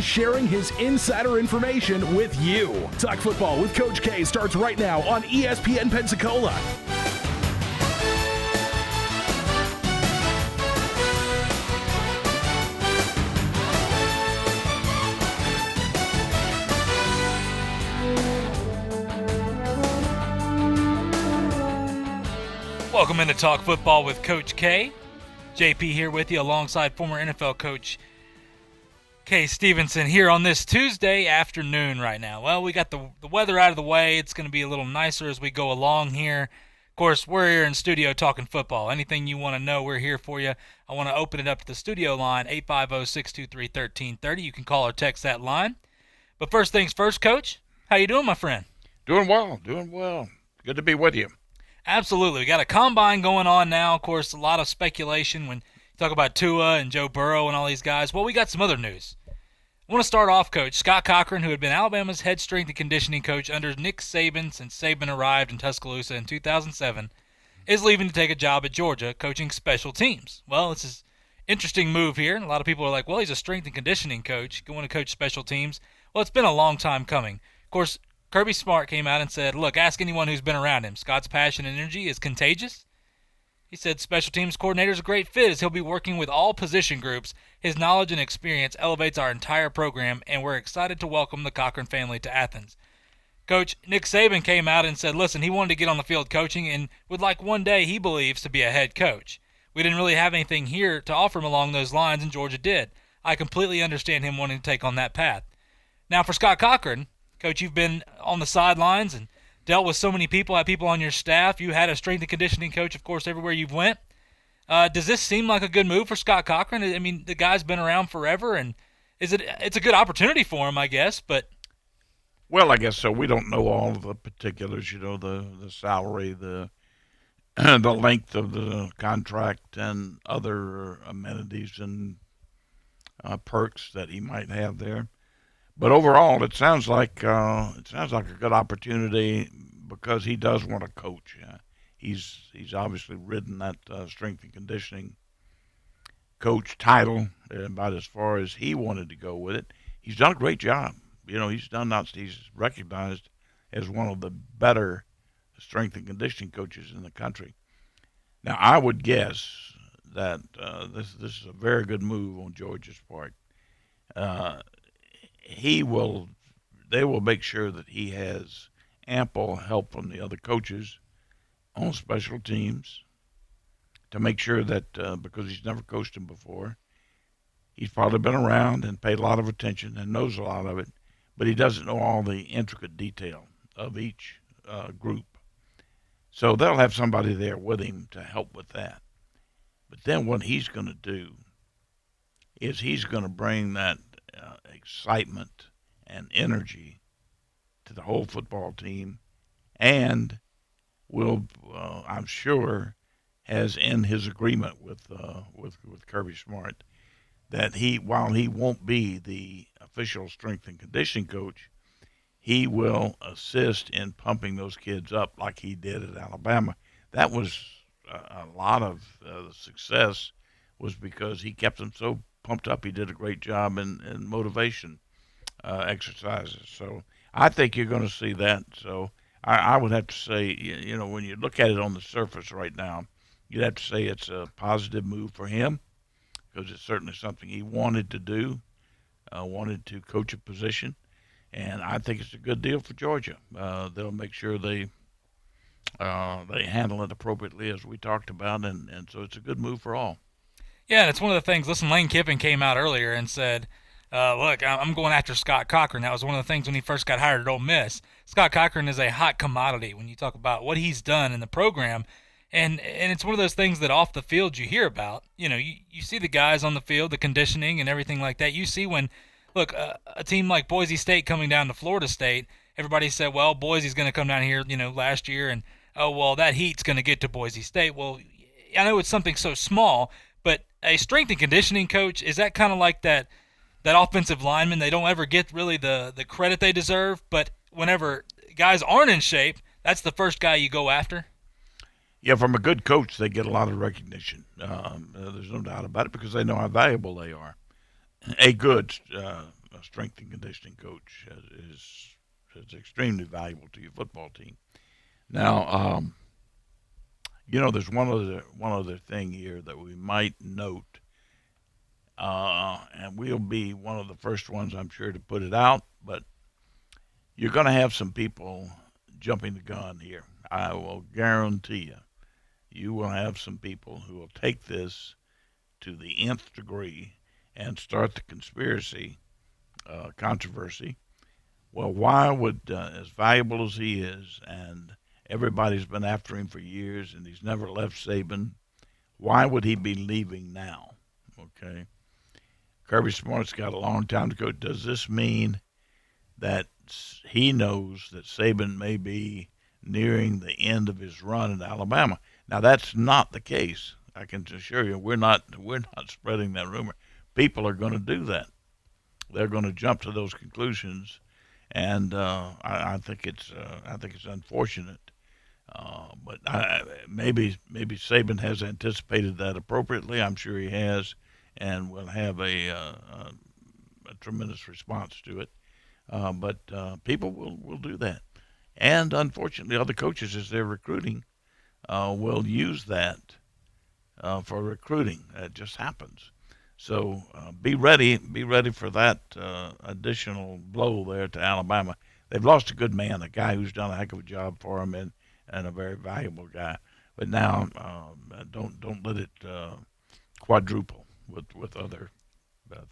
He's sharing his insider information with you. Talk Football with Coach K starts right now on ESPN Pensacola. Welcome into Talk Football with Coach K. JP here with you alongside former NFL coach Kay Stevenson here on this Tuesday afternoon right now. Well, we got the weather out of the way. It's going to be a little nicer as we go along here. Of course, we're here in studio talking football. Anything you want to know, we're here for you. I want to open it up to the studio line, 850-623-1330. You can call or text that line. But first things first, Coach, how you doing, my friend? Doing well. Good to be with you. Absolutely. We got a combine going on now. Of course, a lot of speculation when you talk about Tua and Joe Burrow and all these guys. Well, we got some other news. I want to start off, Coach. Scott Cochran, who had been Alabama's head strength and conditioning coach under Nick Saban since Saban arrived in Tuscaloosa in 2007, is leaving to take a job at Georgia coaching special teams. Well, this is an interesting move here. And a lot of people are like, well, he's a strength and conditioning coach going to coach special teams. Well, it's been a long time coming. Of course, Kirby Smart came out and said, look, ask anyone who's been around him. Scott's passion and energy is contagious. He said special teams coordinator is a great fit as he'll be working with all position groups. His knowledge and experience elevates our entire program, and we're excited to welcome the Cochran family to Athens. Coach, Nick Saban came out and said, listen, he wanted to get on the field coaching and would like one day, he believes, to be a head coach. We didn't really have anything here to offer him along those lines, and Georgia did. I completely understand him wanting to take on that path. Now for Scott Cochran, Coach, you've been on the sidelines and dealt with so many people, had people on your staff. You had a strength and conditioning coach, of course, everywhere you've went. Does this seem like a good move for Scott Cochran? I mean, the guy's been around forever, and it's a good opportunity for him, I guess, but... Well, I guess so. We don't know all of the particulars, the salary, the length of the contract, and other amenities and perks that he might have there. But overall, it sounds like a good opportunity because he does want to coach. He's obviously ridden that strength and conditioning coach title about as far as he wanted to go with it. He's done a great job. He's recognized as one of the better strength and conditioning coaches in the country. Now, I would guess that this is a very good move on Georgia's part. They will make sure that he has ample help from the other coaches on special teams to make sure that because he's never coached them before, he's probably been around and paid a lot of attention and knows a lot of it, but he doesn't know all the intricate detail of each group. So they'll have somebody there with him to help with that. But then what he's going to do is he's going to bring that excitement and energy to the whole football team, and will, I'm sure, has in his agreement with Kirby Smart that while he won't be the official strength and conditioning coach, he will assist in pumping those kids up like he did at Alabama. That was a lot of the success was because he kept them so pumped up. He did a great job in motivation exercises. So I think you're going to see that. So I would have to say, when you look at it on the surface right now, you'd have to say it's a positive move for him because it's certainly something he wanted to do, wanted to coach a position. And I think it's a good deal for Georgia. They'll make sure they handle it appropriately, as we talked about, and so it's a good move for all. Yeah, and it's one of the things. Listen, Lane Kiffin came out earlier and said, look, I'm going after Scott Cochran. That was one of the things when he first got hired at Ole Miss. Scott Cochran is a hot commodity when you talk about what he's done in the program. And it's one of those things that off the field you hear about. You see the guys on the field, the conditioning and everything like that. You see when, look, a team like Boise State coming down to Florida State, everybody said, well, Boise's going to come down here, last year, and, oh, well, that heat's going to get to Boise State. Well, I know it's something so small, but a strength and conditioning coach, is that kind of like that offensive lineman? They don't ever get really the credit they deserve, but whenever guys aren't in shape, that's the first guy you go after. Yeah, from a good coach, they get a lot of recognition. There's no doubt about it because they know how valuable they are. A good a strength and conditioning coach is extremely valuable to your football team. Now, there's one other thing here that we might note, and we'll be one of the first ones, I'm sure, to put it out. But you're going to have some people jumping the gun here. I will guarantee you. You will have some people who will take this to the nth degree and start the conspiracy controversy. Well, why would, as valuable as he is, and everybody's been after him for years, and he's never left Saban, why would he be leaving now? Okay. Kirby Smart's got a long time to go. Does this mean that he knows that Saban may be nearing the end of his run at Alabama? Now, that's not the case. I can assure you, we're not spreading that rumor. People are going to do that. They're going to jump to those conclusions, and I think it's unfortunate. But maybe Saban has anticipated that appropriately. I'm sure he has, and will have a tremendous response to it. But people will do that, and unfortunately, other coaches, as they're recruiting, will use that for recruiting. That just happens. So be ready for that additional blow there to Alabama. They've lost a good man, a guy who's done a heck of a job for them, and a very valuable guy. But now, don't let it quadruple with other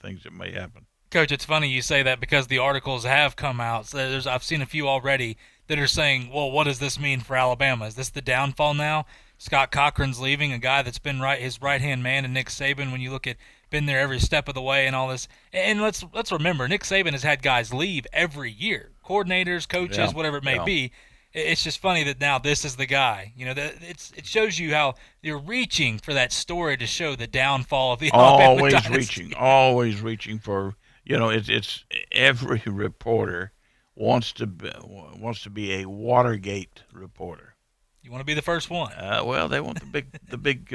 things that may happen. Coach, it's funny you say that because the articles have come out. So I've seen a few already that are saying, well, what does this mean for Alabama? Is this the downfall now? Scott Cochran's leaving, a guy that's been his right-hand man, and Nick Saban, when you look at been there every step of the way and all this. And let's remember, Nick Saban has had guys leave every year, coordinators, coaches, whatever it may be. It's just funny that now this is the guy. It shows you how you're reaching for that story to show the downfall of the Alabama dynasty. Always reaching for. It's every reporter wants to be a Watergate reporter. You want to be the first one. Well, they want the big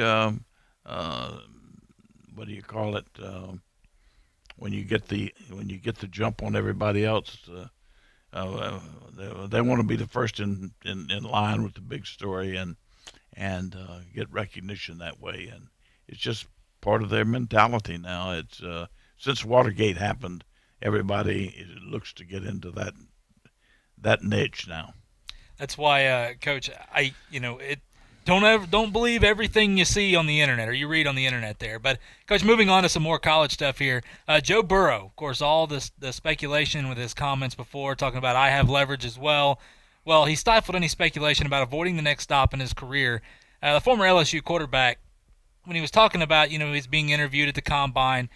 what do you call it? When you get the jump on everybody else, they want to be the first in line with the big story and get recognition that way, and it's just part of their mentality now. It's since Watergate happened, everybody looks to get into that niche now. That's why, Coach, don't believe everything you see on the internet or you read on the internet there. But, Coach, moving on to some more college stuff here. Joe Burrow, of course, all the speculation with his comments before, talking about I have leverage as well. Well, he stifled any speculation about avoiding the next stop in his career. The former LSU quarterback, when he was talking about, he's being interviewed at the Combine,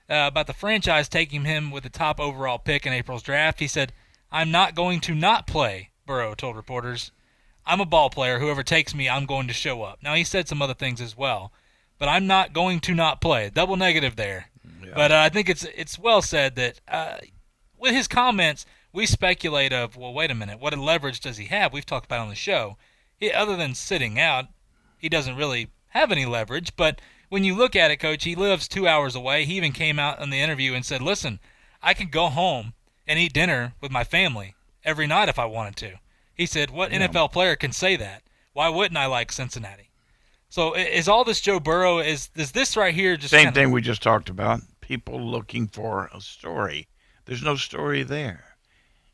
about the franchise taking him with the top overall pick in April's draft, he said, I'm not going to not play, Burrow told reporters. I'm a ball player. Whoever takes me, I'm going to show up. Now, he said some other things as well, but I'm not going to not play. Double negative there. Yeah. But I think it's well said that with his comments, we speculate of, well, wait a minute, what leverage does he have? We've talked about it on the show. Other than sitting out, he doesn't really have any leverage, but when you look at it, Coach, he lives 2 hours away. He even came out in the interview and said, listen, I could go home and eat dinner with my family every night if I wanted to. He said, what NFL player can say that? Why wouldn't I like Cincinnati? So is all this Joe Burrow, is this right here just same thing we just talked about, people looking for a story. There's no story there.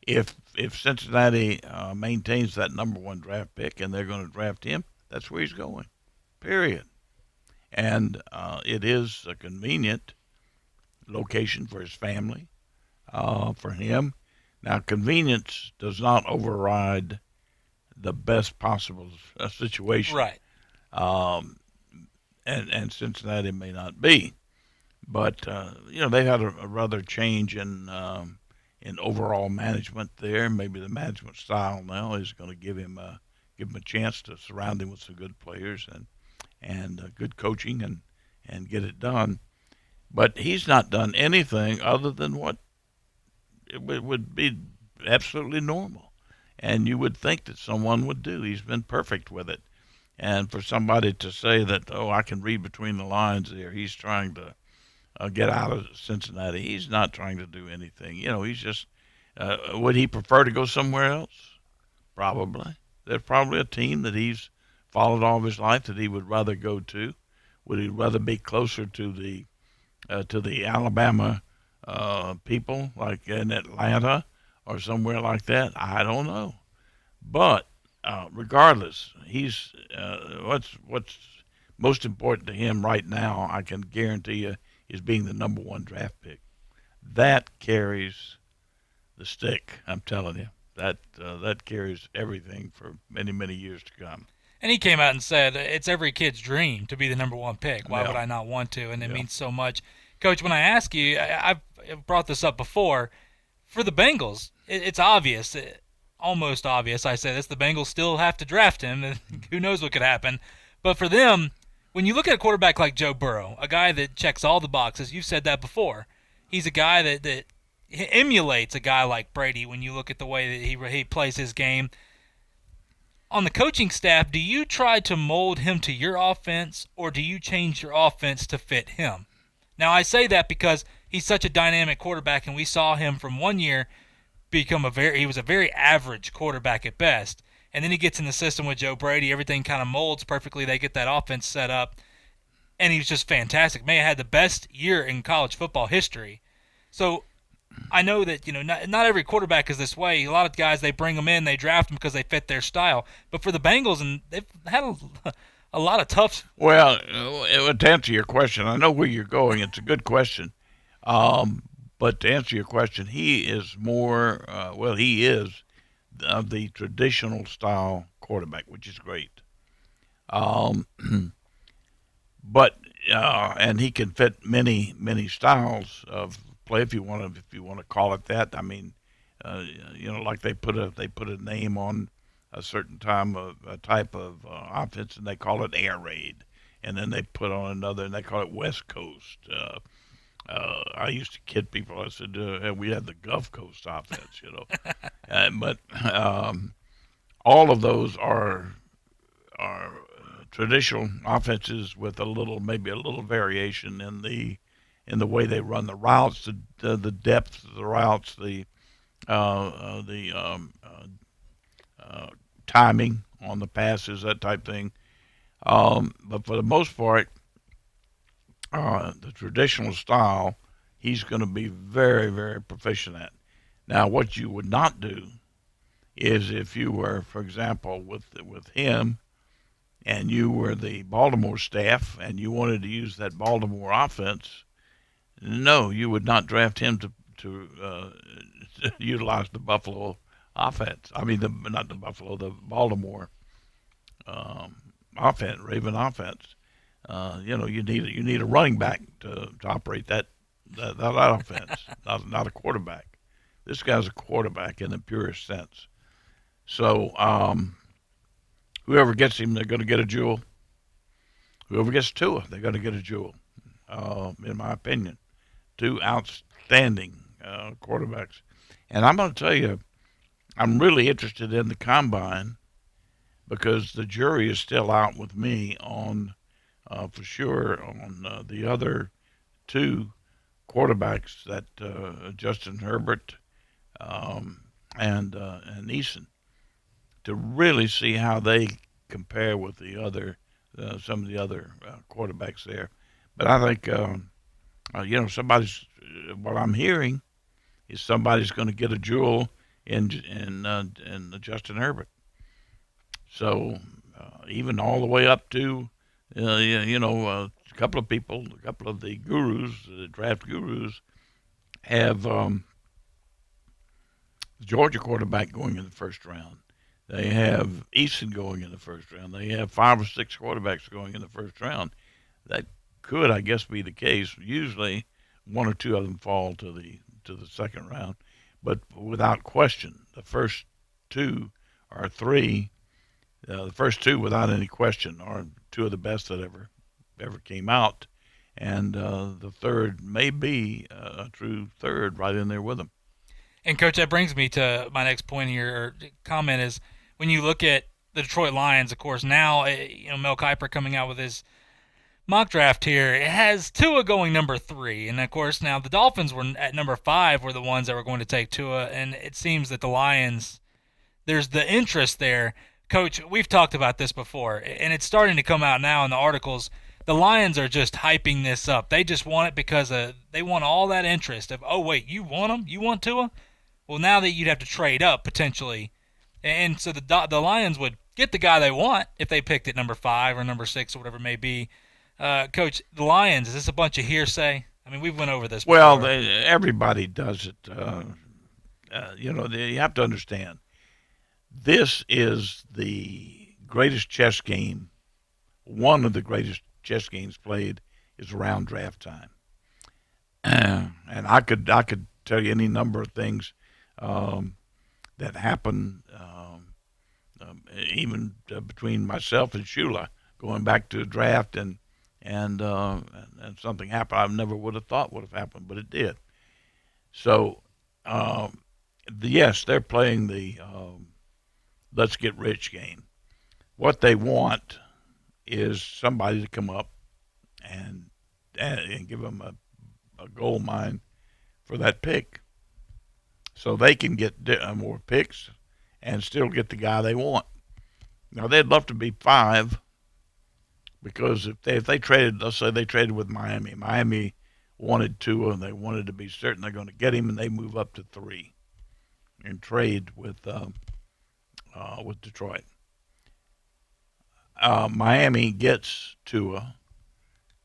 If Cincinnati maintains that number one draft pick and they're going to draft him, that's where he's going, period. And it is a convenient location for his family, for him. Now, convenience does not override the best possible situation. Right. And Cincinnati may not be. But, they had a rather change in overall management there. Maybe the management style now is going to give him a chance to surround him with some good players and good coaching and get it done. But he's not done anything other than what it would be absolutely normal. And you would think that someone would do. He's been perfect with it. And for somebody to say that, I can read between the lines there, he's trying to get out of Cincinnati. He's not trying to do anything. He's just. Would he prefer to go somewhere else? Probably. There's probably a team that he's followed all of his life that he would rather go to. Would he rather be closer to the Alabama people, like in Atlanta or somewhere like that? I don't know. But regardless, he's what's most important to him right now. I can guarantee you is being the number one draft pick. That carries the stick. I'm telling you that carries everything for many many years to come. And he came out and said it's every kid's dream to be the number one pick. Why Yeah. would I not want to? And it Yeah. means so much. Coach, when I ask you, I've brought this up before. For the Bengals, it's obvious, almost obvious. I say this: the Bengals still have to draft him, and who knows what could happen. But for them, when you look at a quarterback like Joe Burrow, a guy that checks all the boxes, you've said that before. He's a guy that emulates a guy like Brady. When you look at the way that he plays his game. On the coaching staff, do you try to mold him to your offense, or do you change your offense to fit him? Now, I say that because he's such a dynamic quarterback, and we saw him from one year he was a very average quarterback at best. And then he gets in the system with Joe Brady. Everything kind of molds perfectly. They get that offense set up, and he's just fantastic. May have had the best year in college football history. So I know that not every quarterback is this way. A lot of guys, they bring them in, they draft them because they fit their style. But for the Bengals, and they've had a lot of tough. Well, to answer your question, I know where you're going. It's a good question. But to answer your question, he is more. He is of the traditional style quarterback, which is great. Um, and he can fit many many styles of play if you want to call it that. I mean, like they put a name on a certain type of offense, and they call it air raid, and then they put on another, and they call it West Coast. I used to kid people. I said we had the Gulf Coast offense, but all of those are traditional offenses with maybe a little variation in the way they run the routes, the depth of the routes, the timing on the passes, that type thing. But for the most part, the traditional style, he's going to be very, very proficient at. Now, what you would not do is if you were, for example, with him, and you were the Baltimore staff, and you wanted to use that Baltimore offense. No, you would not draft him to utilize the Buffalo offense. I mean, the Baltimore offense, Raven offense. You need a running back to operate that offense, not a quarterback. This guy's a quarterback in the purest sense. So whoever gets him, they're going to get a jewel. Whoever gets Tua, they're going to get a jewel. In my opinion, two outstanding quarterbacks. And I'm going to tell you, I'm really interested in the combine because the jury is still out with me on, for sure, on the other two quarterbacks that Justin Herbert and Eason, to really see how they compare with the other some of the other quarterbacks there. But I think somebody's. What I'm hearing is somebody's going to get a jewel in Justin Herbert. So even all the way up to a couple of people, a couple of the gurus, the draft gurus, have the Georgia quarterback going in the first round. They have Eason going in the first round. They have 5 or 6 quarterbacks going in the first round. That could, I guess, be the case. Usually, 1 or 2 of them fall to the second round, but without question, the first 2 or 3, the first 2 without any question are 2 of the best that ever came out, and the third may be a true third right in there with them. And Coach, that brings me to my next point here, or comment is when you look at the Detroit Lions, of course, now Mel Kiper coming out with his mock draft here, it has Tua going number 3. And, of course, now the Dolphins were at number 5 were the ones that were going to take Tua. And it seems that the Lions, there's the interest there. Coach, we've talked about this before, and it's starting to come out now in the articles. The Lions are just hyping this up. They just want it because they want all that interest of, oh, wait, you want him? You want Tua? Well, now that you'd have to trade up potentially. And so the Lions would get the guy they want if they picked at number 5 or number 6 or whatever it may be. Coach, the Lions, is this a bunch of hearsay? I mean, we've went over this before. Well, everybody does it. You have to understand. This is the greatest chess game. One of the greatest chess games played is around draft time. And I could tell you any number of things that happen, even between myself and Shula, going back to the draft and something happened I never would have thought would have happened, but it did. So, yes, they're playing the let's get rich game. What they want is somebody to come up and give them a gold mine for that pick, so they can get more picks and still get the guy they want. Now, they'd love to be 5, because if they traded, let's say they traded with Miami. Miami wanted Tua, and they wanted to be certain they're going to get him, and they move up to 3 and trade with Detroit. Miami gets Tua.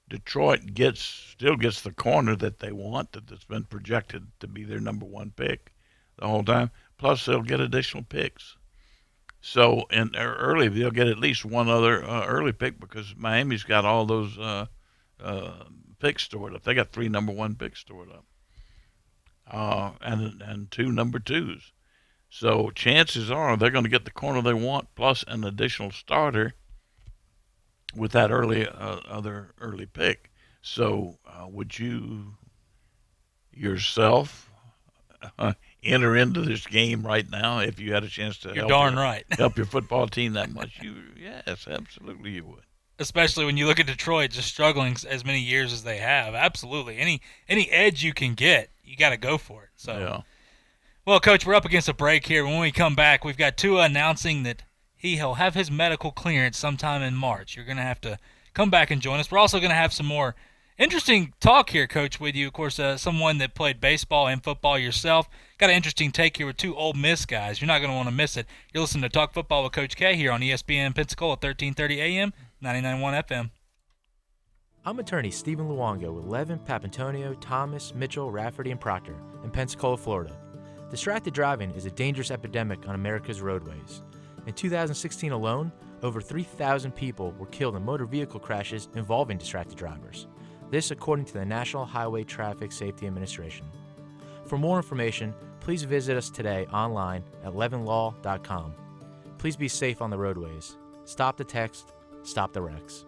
Detroit still gets the corner that they want, that's been projected to be their number 1 pick the whole time. Plus, they'll get additional picks. So in early, they'll get at least one other early pick, because Miami's got all those picks stored up. They got 3 number 1 picks stored up, and 2 number 2s. So chances are they're going to get the corner they want, plus an additional starter with that other early pick. So would you yourself enter into this game right now if you had a chance to help your football team that much? Yes, absolutely you would. Especially when you look at Detroit just struggling as many years as they have. Absolutely. Any edge you can get, you got to go for it. So, yeah. Well, Coach, we're up against a break here. When we come back, we've got Tua announcing that he'll have his medical clearance sometime in March. You're going to have to come back and join us. We're also going to have some more interesting talk here, Coach, with you. Of course, someone that played baseball and football yourself. Got an interesting take here with 2 Ole Miss guys. You're not going to want to miss it. You're listening to Talk Football with Coach K here on ESPN Pensacola, 1330 AM, 99.1 FM. I'm attorney Stephen Luongo with Levin, Papantonio, Thomas, Mitchell, Rafferty, and Proctor in Pensacola, Florida. Distracted driving is a dangerous epidemic on America's roadways. In 2016 alone, over 3,000 people were killed in motor vehicle crashes involving distracted drivers. This according to the National Highway Traffic Safety Administration. For more information, please visit us today online at levinlaw.com. Please be safe on the roadways. Stop the text, stop the wrecks.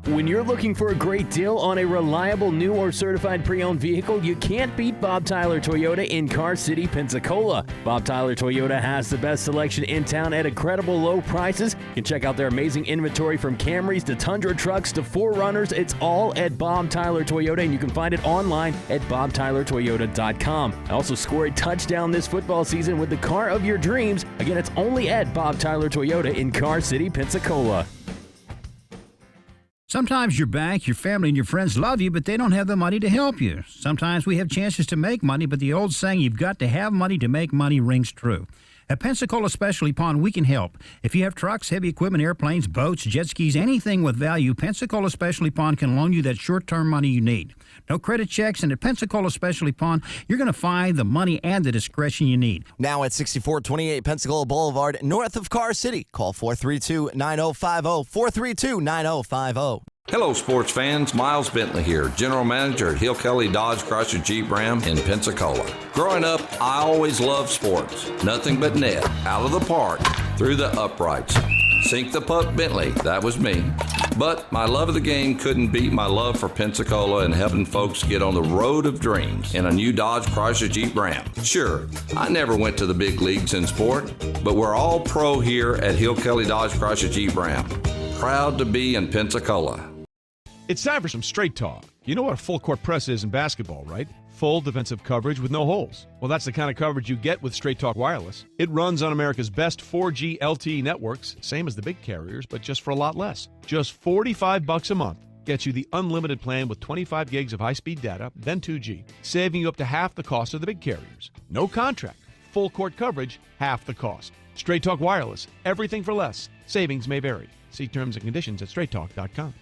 When you're looking for a great deal on a reliable new or certified pre-owned vehicle, you can't beat Bob Tyler Toyota in Car City, Pensacola. Bob Tyler Toyota has the best selection in town at incredible low prices. You can check out their amazing inventory from Camrys to Tundra trucks to 4Runners. It's all at Bob Tyler Toyota, and you can find it online at bobtylertoyota.com. Also score a touchdown this football season with the car of your dreams. Again, it's only at Bob Tyler Toyota in Car City, Pensacola. Sometimes your bank, your family, and your friends love you, but they don't have the money to help you. Sometimes we have chances to make money, but the old saying, you've got to have money to make money, rings true. At Pensacola Specialty Pond, we can help. If you have trucks, heavy equipment, airplanes, boats, jet skis, anything with value, Pensacola Specialty Pond can loan you that short-term money you need. No credit checks, and at Pensacola Specialty Pond, you're going to find the money and the discretion you need. Now at 6428 Pensacola Boulevard, north of Car City. Call 432-9050, 432-9050. Hello, sports fans. Miles Bentley here, General Manager at Hill Kelly Dodge Chrysler Jeep Ram in Pensacola. Growing up, I always loved sports. Nothing but net, out of the park, through the uprights. Sink the puck Bentley, that was me. But my love of the game couldn't beat my love for Pensacola and helping folks get on the road of dreams in a new Dodge Chrysler Jeep Ram. Sure, I never went to the big leagues in sport, but we're all pro here at Hill Kelly Dodge Chrysler Jeep Ram. proud to be in Pensacola. It's time for some straight talk. You know what a full court press is in basketball, right? Full defensive coverage with no holes. Well, that's the kind of coverage you get with Straight Talk Wireless. It runs on America's best 4G LTE networks, same as the big carriers, but just for a lot less. Just $45 a month gets you the unlimited plan with 25 gigs of high-speed data, then 2G, saving you up to half the cost of the big carriers. No contract. Full court coverage, half the cost. Straight Talk Wireless. Everything for less. Savings may vary. See terms and conditions at straighttalk.com.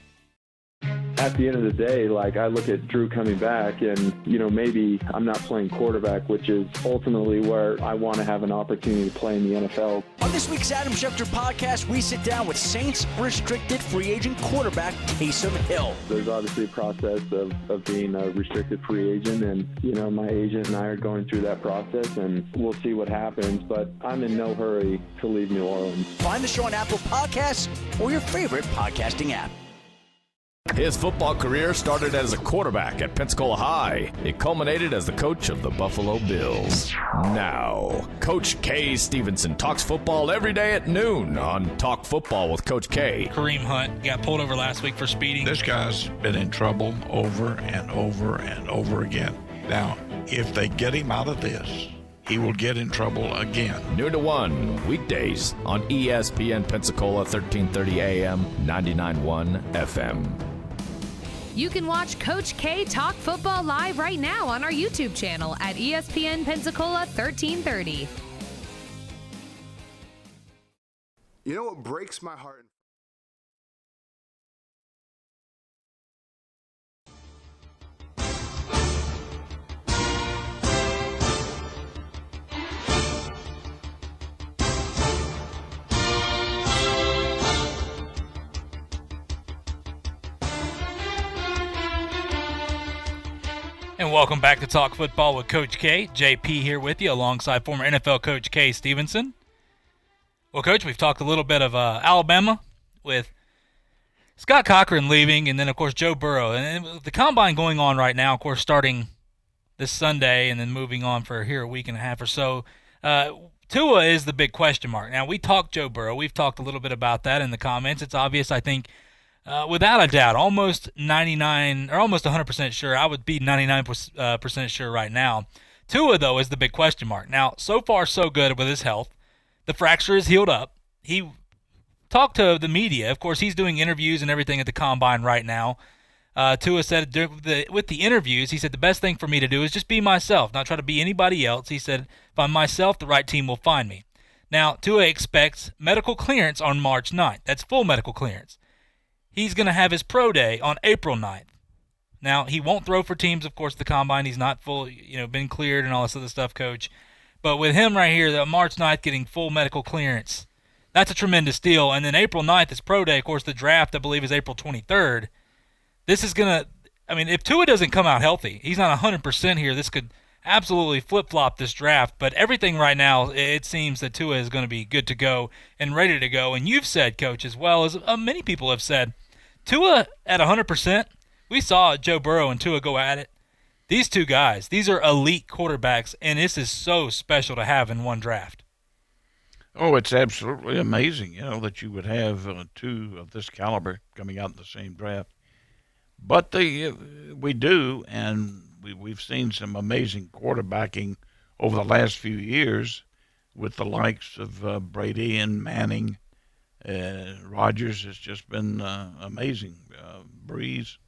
At the end of the day, I look at Drew coming back and, maybe I'm not playing quarterback, which is ultimately where I want to have an opportunity to play in the NFL. On this week's Adam Schefter podcast, we sit down with Saints restricted free agent quarterback Taysom Hill. There's obviously a process of being a restricted free agent, and, my agent and I are going through that process, and we'll see what happens, but I'm in no hurry to leave New Orleans. Find the show on Apple Podcasts or your favorite podcasting app. His football career started as a quarterback at Pensacola High. It culminated as the coach of the Buffalo Bills. Now, Coach K. Stevenson talks football every day at noon on Talk Football with Coach K. Kareem Hunt got pulled over last week for speeding. This guy's been in trouble over and over and over again. Now, if they get him out of this, he will get in trouble again. Noon to 1, weekdays on ESPN Pensacola 1330 AM, 99.1 FM. You can watch Coach K talk football live right now on our YouTube channel at ESPN Pensacola 1330. You know what breaks my heart? And welcome back to Talk Football with Coach K. JP here with you alongside former NFL coach K. Stevenson. Well, Coach, we've talked a little bit of Alabama with Scott Cochran leaving and then, of course, Joe Burrow. And the Combine going on right now, of course, starting this Sunday and then moving on for here a week and a half or so. Tua is the big question mark. Now, we talked Joe Burrow. We've talked a little bit about that in the comments. It's obvious, I think, without a doubt, almost 99 or almost 100% sure. I would be 99% sure right now. Tua, though, is the big question mark. Now, so far, so good with his health. The fracture is healed up. He talked to the media. Of course, he's doing interviews and everything at the Combine right now. Tua said with the interviews, he said, the best thing for me to do is just be myself, not try to be anybody else. He said, if I'm myself, the right team will find me. Now, Tua expects medical clearance on March 9th. That's full medical clearance. He's going to have his pro day on April 9th. Now, he won't throw for teams, of course, the Combine. He's not full, been cleared and all this other stuff, Coach. But with him right here, the March 9th getting full medical clearance, that's a tremendous deal. And then April 9th is pro day. Of course, the draft, I believe, is April 23rd. This is going to, if Tua doesn't come out healthy, he's not 100% here, this could absolutely flip-flop this draft. But everything right now, it seems that Tua is going to be good to go and ready to go. And you've said, Coach, as well as many people have said, Tua at 100%, we saw Joe Burrow and Tua go at it. These two guys, these are elite quarterbacks, and this is so special to have in one draft. Oh, it's absolutely amazing, that you would have two of this caliber coming out in the same draft. But we do, and we've seen some amazing quarterbacking over the last few years with the likes of Brady and Manning. Rodgers has just been amazing. Breeze.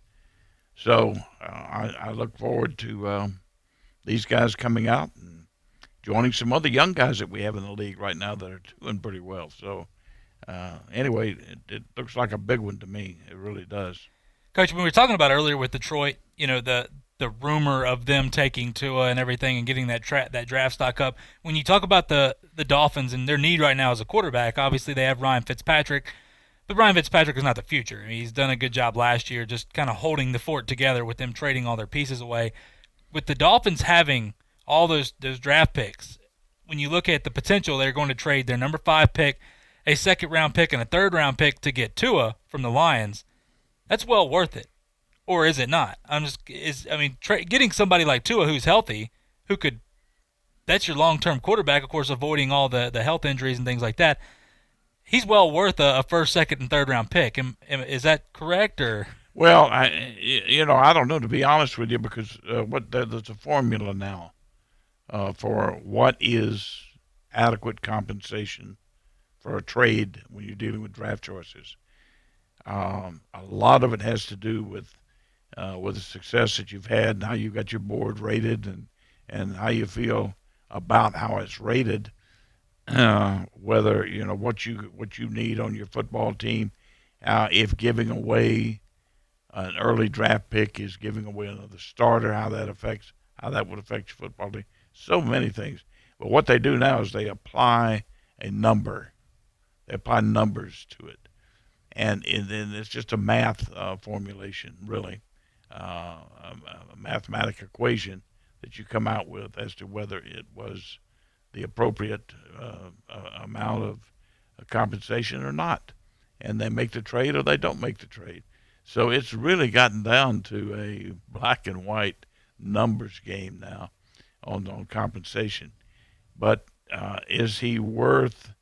So I look forward to these guys coming out and joining some other young guys that we have in the league right now that are doing pretty well. So anyway, it looks like a big one to me. It really does. Coach, when we were talking about earlier with Detroit, the rumor of them taking Tua and everything and getting that draft stock up. When you talk about the Dolphins and their need right now as a quarterback, obviously they have Ryan Fitzpatrick, but Ryan Fitzpatrick is not the future. He's done a good job last year just kind of holding the fort together with them trading all their pieces away. With the Dolphins having all those draft picks, when you look at the potential, they're going to trade their number 5 pick, a second-round pick, and a third-round pick to get Tua from the Lions. That's well worth it. Or is it not? Getting somebody like Tua who's healthy, that's your long-term quarterback, of course, avoiding all the health injuries and things like that. he's well worth a first, second, and third round pick. Is that correct or? Well, I don't know, to be honest with you, because there's a formula now for what is adequate compensation for a trade when you're dealing with draft choices. A lot of it has to do with the success that you've had and how you got your board rated, and how you feel about how it's rated. Whether what you need on your football team, if giving away an early draft pick is giving away another starter, how that would affect your football team. So many things. But what they do now is they apply a number. They apply numbers to it, and then it's just a math formulation, really, a mathematical equation that you come out with as to whether it was the appropriate amount of compensation or not. And they make the trade or they don't make the trade. So it's really gotten down to a black and white numbers game now on compensation. But is he worth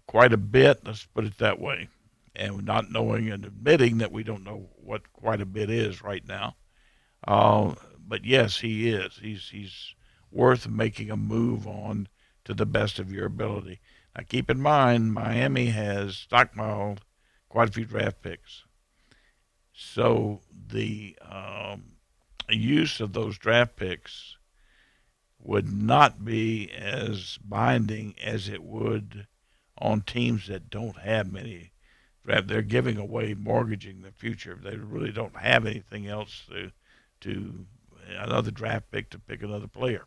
quite a bit? Let's put it that way. And not knowing and admitting that we don't know what quite a bit is right now. But yes, he is. He's worth making a move on to the best of your ability. Now, keep in mind, Miami has stockpiled quite a few draft picks. So the use of those draft picks would not be as binding as it would on teams that don't have many draft. They're giving away, mortgaging their future. They really don't have anything else to another draft pick to pick another player.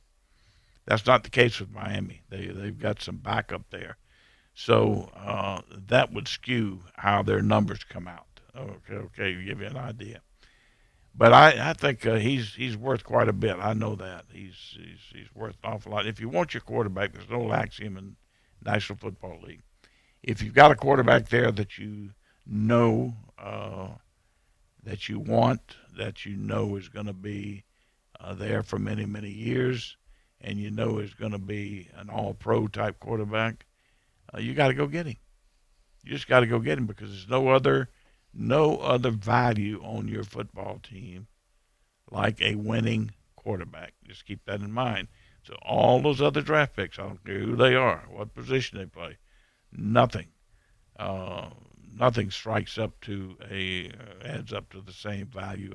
That's not the case with Miami. They've got some backup there. So that would skew how their numbers come out. Okay, give you an idea. But I think he's worth quite a bit. I know that he's worth an awful lot. If you want your quarterback, there's no axiom in National Football League. If you've got a quarterback there that you know that you want, that you know is going to be there for many, many years, and you know is going to be an all-pro type quarterback, you got to go get him. You just got to go get him, because there's no other value on your football team like a winning quarterback. Just keep that in mind. So all those other draft picks, I don't care who they are, what position they play, nothing strikes up to adds up to the same value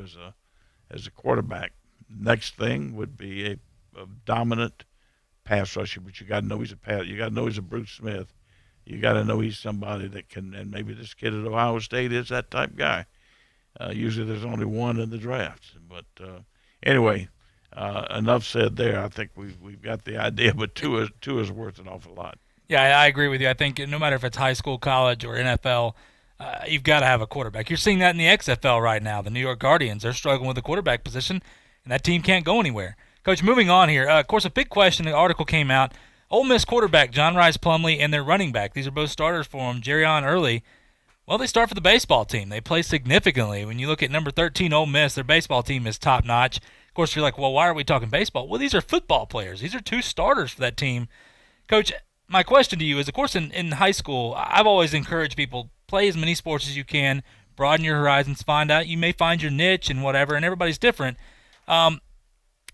as a quarterback. Next thing would be a dominant pass rusher, but you got to know he's a Bruce Smith. You got to know he's somebody that can, and maybe this kid at Ohio State is that type guy. Usually there's only one in the draft. But anyway, enough said there. I think we've got the idea, but Tua's worth an awful lot. Yeah, I agree with you. I think no matter if it's high school, college, or NFL, you've got to have a quarterback. You're seeing that in the XFL right now. The New York Guardians, they're struggling with the quarterback position, and that team can't go anywhere. Coach, moving on here. Of course, a big question, the article came out. Ole Miss quarterback John Rice Plumlee and their running back, these are both starters for him, Jerrion Early. Well, they start for the baseball team. They play significantly. When you look at number 13, Ole Miss, their baseball team is top-notch. Of course, you're like, well, why are we talking baseball? Well, these are football players. These are two starters for that team. Coach, my question to you is, of course, in high school, I've always encouraged people, play as many sports as you can, broaden your horizons, find out. You may find your niche and whatever, and everybody's different.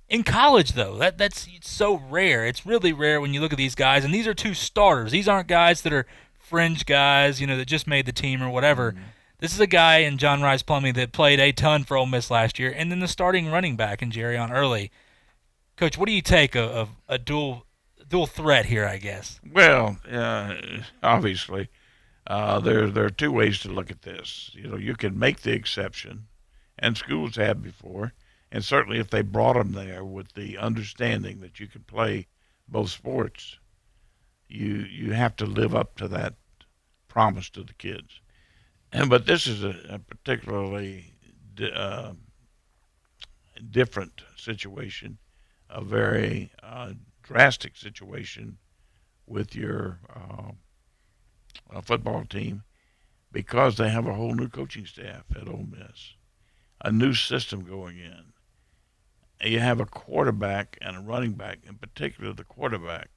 In college, though, that's so rare. It's really rare when you look at these guys, and these are two starters. These aren't guys that are fringe guys, that just made the team or whatever. Mm-hmm. This is a guy in John Rice Plumlee that played a ton for Ole Miss last year, and then the starting running back in Jerrion Early. Coach, what do you take of a dual threat here, I guess? Well, obviously, there are two ways to look at this. You can make the exception, and schools have before. And certainly if they brought them there with the understanding that you can play both sports, you have to live up to that promise to the kids. But this is a particularly different situation, a very drastic situation with your football team, because they have a whole new coaching staff at Ole Miss, a new system going in. You have a quarterback and a running back, in particular the quarterback,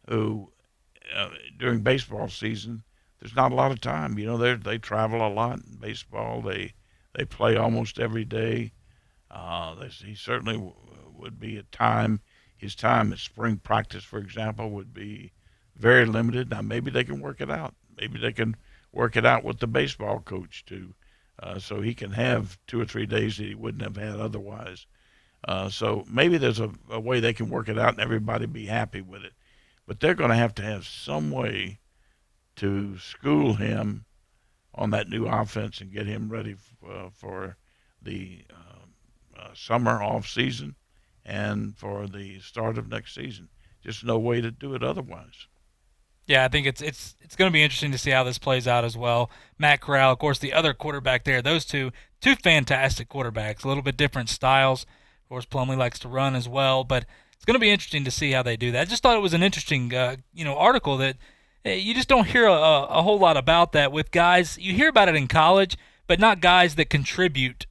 who during baseball season, there's not a lot of time. They travel a lot in baseball. They play almost every day. He certainly would be at time. His time at spring practice, for example, would be very limited. Now, maybe they can work it out. Maybe they can work it out with the baseball coach too, so he can have 2 or 3 days that he wouldn't have had otherwise. So maybe there's a way they can work it out and everybody be happy with it. But they're going to have some way to school him on that new offense and get him ready for the summer off season and for the start of next season. Just no way to do it otherwise. Yeah, I think it's going to be interesting to see how this plays out as well. Matt Corral, of course, the other quarterback there. Those two fantastic quarterbacks, a little bit different styles. Of course, Plumlee likes to run as well, but it's going to be interesting to see how they do that. I just thought it was an interesting, article that you just don't hear a whole lot about that with guys. You hear about it in college, but not guys that contribute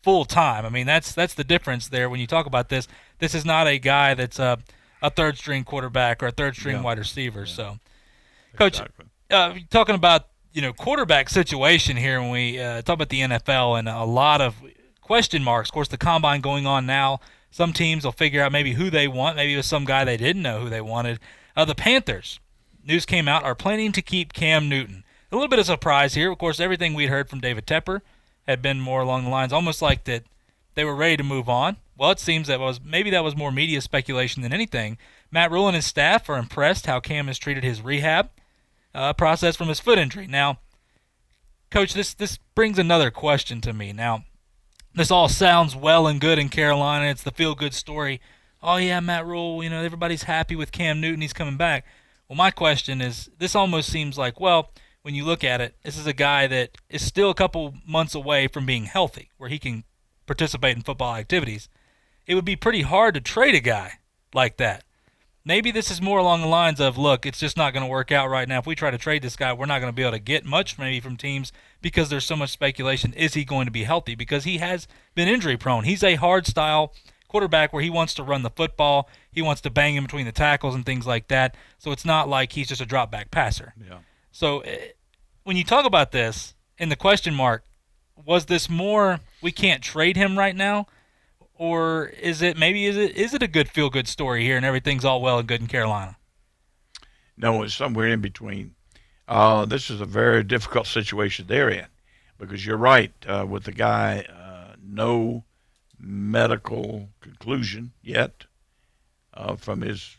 full time. I mean, that's the difference there when you talk about this. This is not a guy that's a third string quarterback or a third string wide receiver. Yeah. So, Coach, talking about quarterback situation here when we talk about the NFL and a lot of question marks. Of course, the combine going on now. Some teams will figure out maybe who they want. Maybe it was some guy they didn't know who they wanted. The Panthers, news came out, are planning to keep Cam Newton. A little bit of surprise here. Of course, everything we'd heard from David Tepper had been more along the lines, almost like that they were ready to move on. Well, it seems that was more media speculation than anything. Matt Rule and his staff are impressed how Cam has treated his rehab process from his foot injury. Now, Coach, this brings another question to me. Now, this all sounds well and good in Carolina. It's the feel-good story. Oh, yeah, Matt Rule, everybody's happy with Cam Newton. He's coming back. Well, my question is, this almost seems like, well, when you look at it, this is a guy that is still a couple months away from being healthy, where he can participate in football activities. It would be pretty hard to trade a guy like that. Maybe this is more along the lines of, look, it's just not going to work out right now. If we try to trade this guy, we're not going to be able to get much maybe from teams because there's so much speculation. Is he going to be healthy? Because he has been injury prone. He's a hard style quarterback where he wants to run the football. He wants to bang in between the tackles and things like that. So it's not like he's just a drop back passer. Yeah. So when you talk about this and the question mark, was this more we can't trade him right now? Or is it a good feel-good story here and everything's all well and good in Carolina? No, it's somewhere in between. This is a very difficult situation they're in because you're right with the guy, no medical conclusion yet from his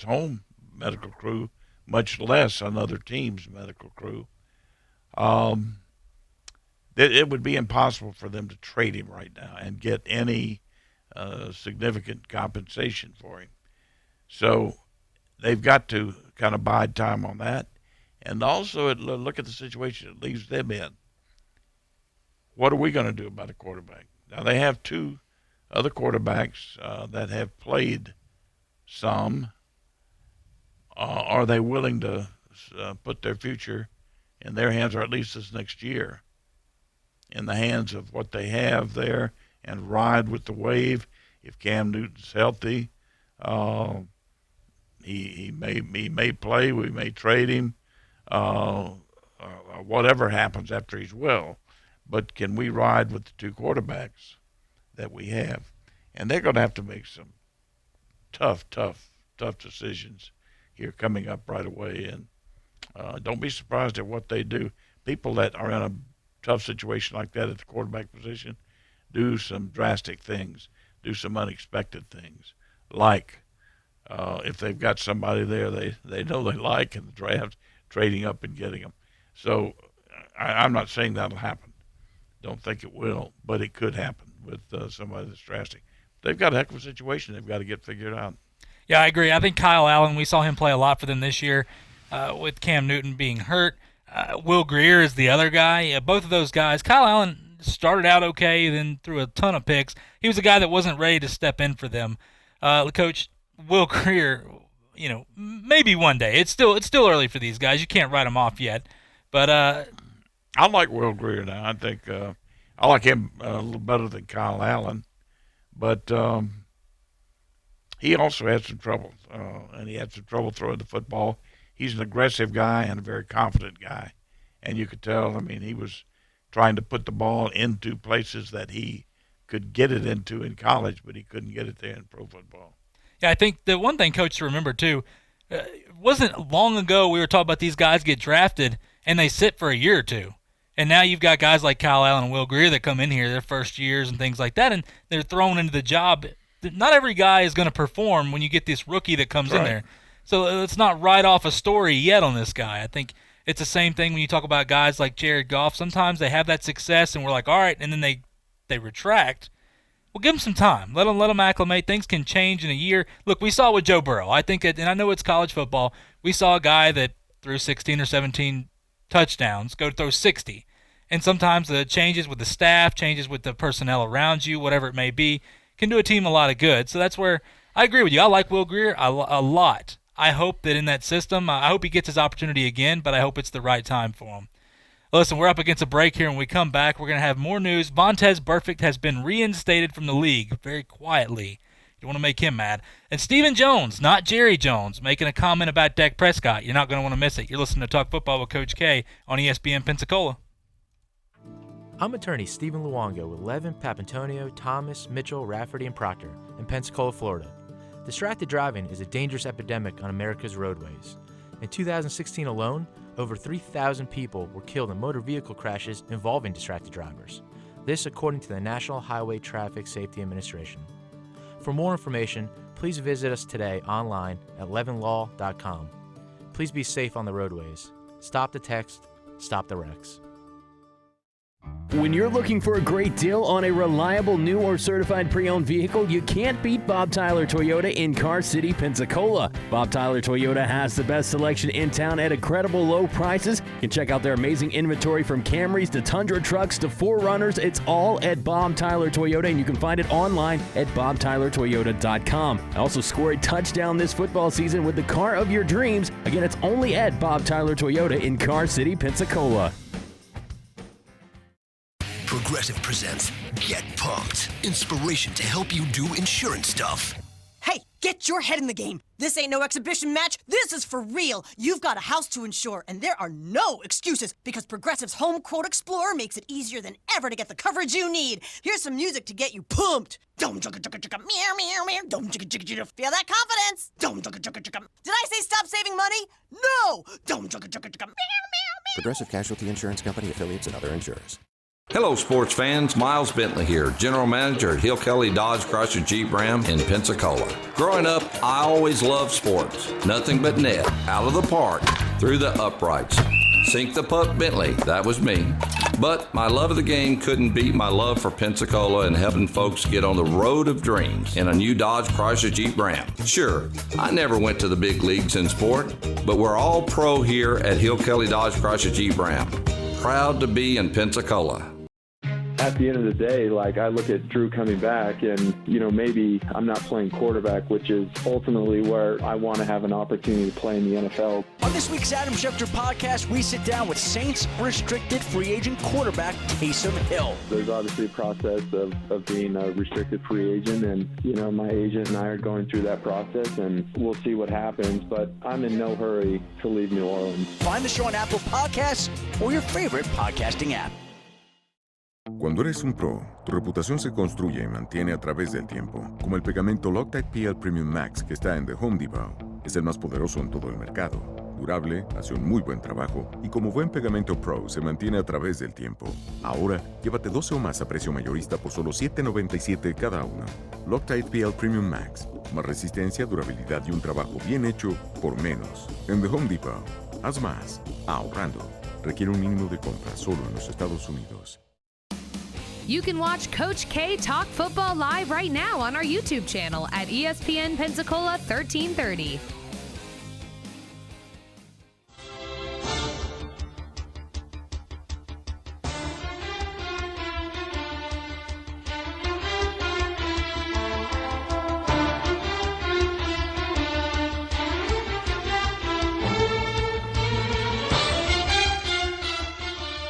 home medical crew, much less another team's medical crew. It would be impossible for them to trade him right now and get any significant compensation for him. So they've got to kind of bide time on that. And also look at the situation it leaves them in. What are we going to do about a quarterback? Now, they have 2 other quarterbacks that have played some. Are they willing to put their future in their hands, or at least this next year, in the hands of what they have there and ride with the wave? If Cam Newton's healthy, he may play. We may trade him. Whatever happens after he's well. But can we ride with the 2 quarterbacks that we have? And they're going to have to make some tough decisions here coming up right away. And don't be surprised at what they do. People that are in a tough situation like that at the quarterback position do some drastic things, do some unexpected things, like if they've got somebody there they know they like in the draft, trading up and getting them. So I'm not saying that'll happen. Don't think it will, but it could happen with somebody that's drastic. They've got a heck of a situation they've got to get figured out. Yeah, I agree. I think Kyle Allen, we saw him play a lot for them this year with Cam Newton being hurt. Will Grier is the other guy. Both of those guys. Kyle Allen started out okay, then threw a ton of picks. He was a guy that wasn't ready to step in for them. Coach, Will Grier, maybe one day. It's still early for these guys. You can't write them off yet. But I like Will Grier now. I think I like him a little better than Kyle Allen. But he also had some trouble, and he had some trouble throwing the football. He's an aggressive guy and a very confident guy, and you could tell. I mean, he was trying to put the ball into places that he could get it into in college, but he couldn't get it there in pro football. Yeah, I think the one thing, Coach, to remember, too, it wasn't long ago we were talking about these guys get drafted and they sit for a year or two. And now you've got guys like Kyle Allen and Will Grier that come in here their first years and things like that, and they're thrown into the job. Not every guy is going to perform when you get this rookie that comes in there. So let's not write off a story yet on this guy. I think it's the same thing when you talk about guys like Jared Goff. Sometimes they have that success, and we're like, all right, and then they retract. Well, give them some time. Let them acclimate. Things can change in a year. Look, we saw with Joe Burrow. I think, and I know it's college football, we saw a guy that threw 16 or 17 touchdowns go to throw 60. And sometimes the changes with the staff, changes with the personnel around you, whatever it may be, can do a team a lot of good. So that's where I agree with you. I like Will Grier a lot. I hope that in that system, I hope he gets his opportunity again, but I hope it's the right time for him. Listen, we're up against a break here. When we come back, we're going to have more news. Vontaze Burfict has been reinstated from the league very quietly. You want to make him mad. And Stephen Jones, not Jerry Jones, making a comment about Dak Prescott. You're not going to want to miss it. You're listening to Talk Football with Coach K on ESPN Pensacola. I'm attorney Stephen Luongo with Levin, Papantonio, Thomas, Mitchell, Rafferty, and Proctor in Pensacola, Florida. Distracted driving is a dangerous epidemic on America's roadways. In 2016 alone, over 3,000 people were killed in motor vehicle crashes involving distracted drivers. This according to the National Highway Traffic Safety Administration. For more information, please visit us today online at levinlaw.com. Please be safe on the roadways. Stop the text, stop the wrecks. When you're looking for a great deal on a reliable new or certified pre-owned vehicle, you can't beat Bob Tyler Toyota in Car City, Pensacola. Bob Tyler Toyota has the best selection in town at incredible low prices. You can check out their amazing inventory from Camrys to Tundra trucks to 4Runners. It's all at Bob Tyler Toyota, and you can find it online at bobtylertoyota.com. Also score a touchdown this football season with the car of your dreams. Again, it's only at Bob Tyler Toyota in Car City, Pensacola. Progressive presents Get Pumped. Inspiration to help you do insurance stuff. Hey, get your head in the game. This ain't no exhibition match. This is for real. You've got a house to insure, and there are no excuses because Progressive's Home Quote Explorer makes it easier than ever to get the coverage you need. Here's some music to get you pumped. Dum chugga chugga chugga meow meow meow. Dum chugga chugga chugga. Feel that confidence? Dum chugga chugga chugga. Did I say stop saving money? No. Dum chugga chugga chugga. Meow meow. Progressive Casualty Insurance Company, affiliates, and other insurers. Hello, sports fans. Miles Bentley here, General Manager at Hill Kelly Dodge Chrysler Jeep Ram in Pensacola. Growing up, I always loved sports. Nothing but net, out of the park, through the uprights. Sink the puck, Bentley. That was me. But my love of the game couldn't beat my love for Pensacola and helping folks get on the road of dreams in a new Dodge Chrysler Jeep Ram. Sure, I never went to the big leagues in sport, but we're all pro here at Hill Kelly Dodge Chrysler Jeep Ram. Proud to be in Pensacola. At the end of the day, like, I look at Drew coming back and, maybe I'm not playing quarterback, which is ultimately where I want to have an opportunity to play in the NFL. On this week's Adam Schefter podcast, we sit down with Saints restricted free agent quarterback Taysom Hill. There's obviously a process of being a restricted free agent, and, my agent and I are going through that process, and we'll see what happens, but I'm in no hurry to leave New Orleans. Find the show on Apple Podcasts or your favorite podcasting app. Cuando eres un pro, tu reputación se construye y mantiene a través del tiempo, como el pegamento Loctite PL Premium Max que está en The Home Depot. Es el más poderoso en todo el mercado, durable, hace un muy buen trabajo y como buen pegamento pro se mantiene a través del tiempo. Ahora, llévate 12 o más a precio mayorista por solo $7.97 cada uno. Loctite PL Premium Max, más resistencia, durabilidad y un trabajo bien hecho por menos. En The Home Depot, haz más, ahorrando. Requiere un mínimo de compra solo en los Estados Unidos. You can watch Coach K talk football live right now on our YouTube channel at ESPN Pensacola 1330.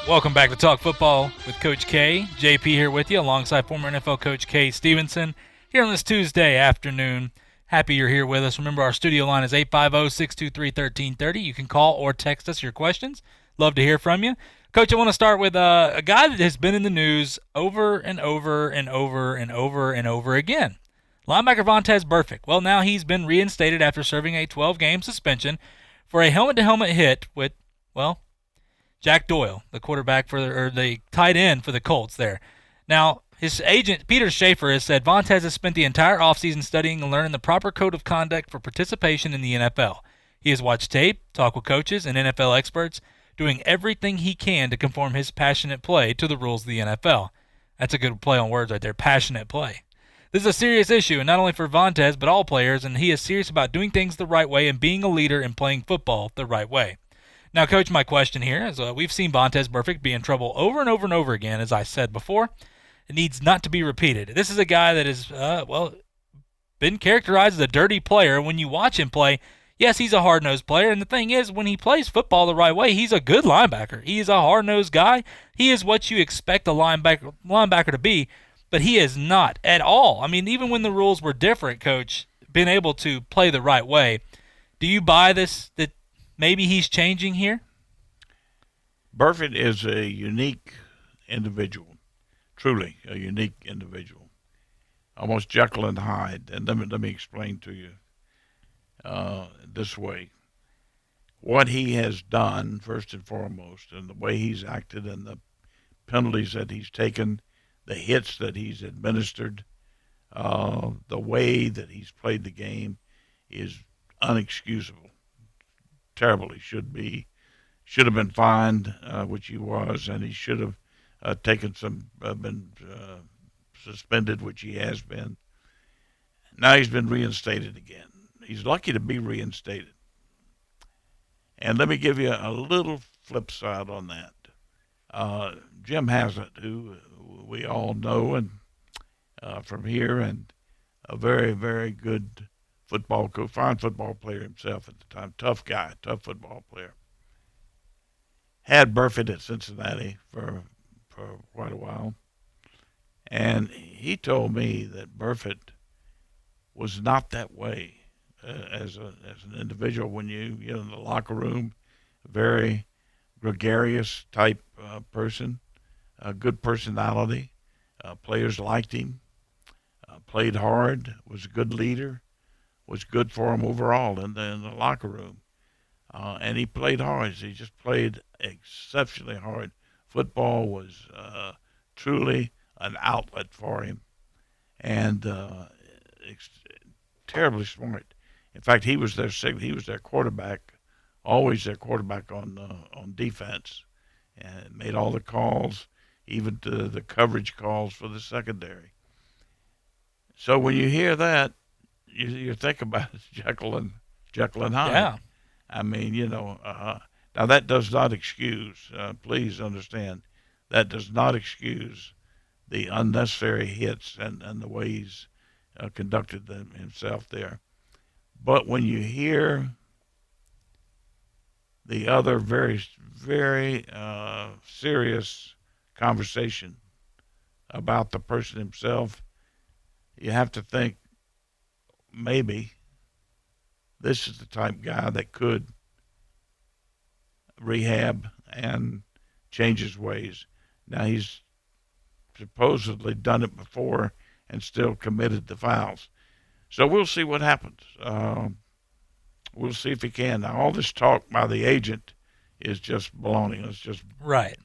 Welcome back to Talk Football with Coach K. JP here with you alongside former NFL coach Kay Stevenson here on this Tuesday afternoon. Happy you're here with us. Remember, our studio line is 850-623-1330. You can call or text us your questions. Love to hear from you. Coach, I want to start with a guy that has been in the news over and over and over and over and over again. Linebacker Vontaze Burfict. Well, now he's been reinstated after serving a 12-game suspension for a helmet-to-helmet hit with, well, Jack Doyle, the quarterback or the tight end for the Colts there. Now, his agent, Peter Schaefer, has said Vontaze has spent the entire offseason studying and learning the proper code of conduct for participation in the NFL. He has watched tape, talked with coaches and NFL experts, doing everything he can to conform his passionate play to the rules of the NFL. That's a good play on words right there, passionate play. This is a serious issue, and not only for Vontaze, but all players, and he is serious about doing things the right way and being a leader and playing football the right way. Now, Coach, my question here is we've seen Vontaze Burfict be in trouble over and over and over again, as I said before. It needs not to be repeated. This is a guy that has, been characterized as a dirty player. When you watch him play, yes, he's a hard-nosed player, and the thing is, when he plays football the right way, he's a good linebacker. He is a hard-nosed guy. He is what you expect a linebacker to be, but he is not at all. I mean, even when the rules were different, Coach, being able to play the right way, do you buy this that maybe he's changing here? Burfict is a unique individual, truly a unique individual, almost Jekyll and Hyde. And let me explain to you this way. What he has done, first and foremost, and the way he's acted and the penalties that he's taken, the hits that he's administered, the way that he's played the game is unexcusable. Terrible. He should have been fined, which he was, and he should have been suspended, which he has been. Now he's been reinstated again. He's lucky to be reinstated. And let me give you a little flip side on that. Jim Haslett, who we all know and from here, and a very, very good football coach, fine football player himself at the time, tough guy, tough football player, had Burfict at Cincinnati for quite a while. And he told me that Burfict was not that way as an individual. When you get in the locker room, very gregarious type person, a good personality. Players liked him, played hard, was a good leader, was good for him overall in the locker room. And he played hard. He just played exceptionally hard. Football was truly an outlet for him, and terribly smart. In fact, he was their quarterback, always their quarterback on defense, and made all the calls, even to the coverage calls for the secondary. So when you hear that, you think about Jekyll and Hyde. Yeah. I mean, now that does not excuse, please understand, that does not excuse the unnecessary hits and the way he's conducted himself there. But when you hear the other very, very serious conversation about the person himself, you have to think maybe this is the type guy that could rehab and change his ways. Now, he's supposedly done it before and still committed the fouls. So we'll see what happens. We'll see if he can. Now, all this talk by the agent is just baloney. It's just right.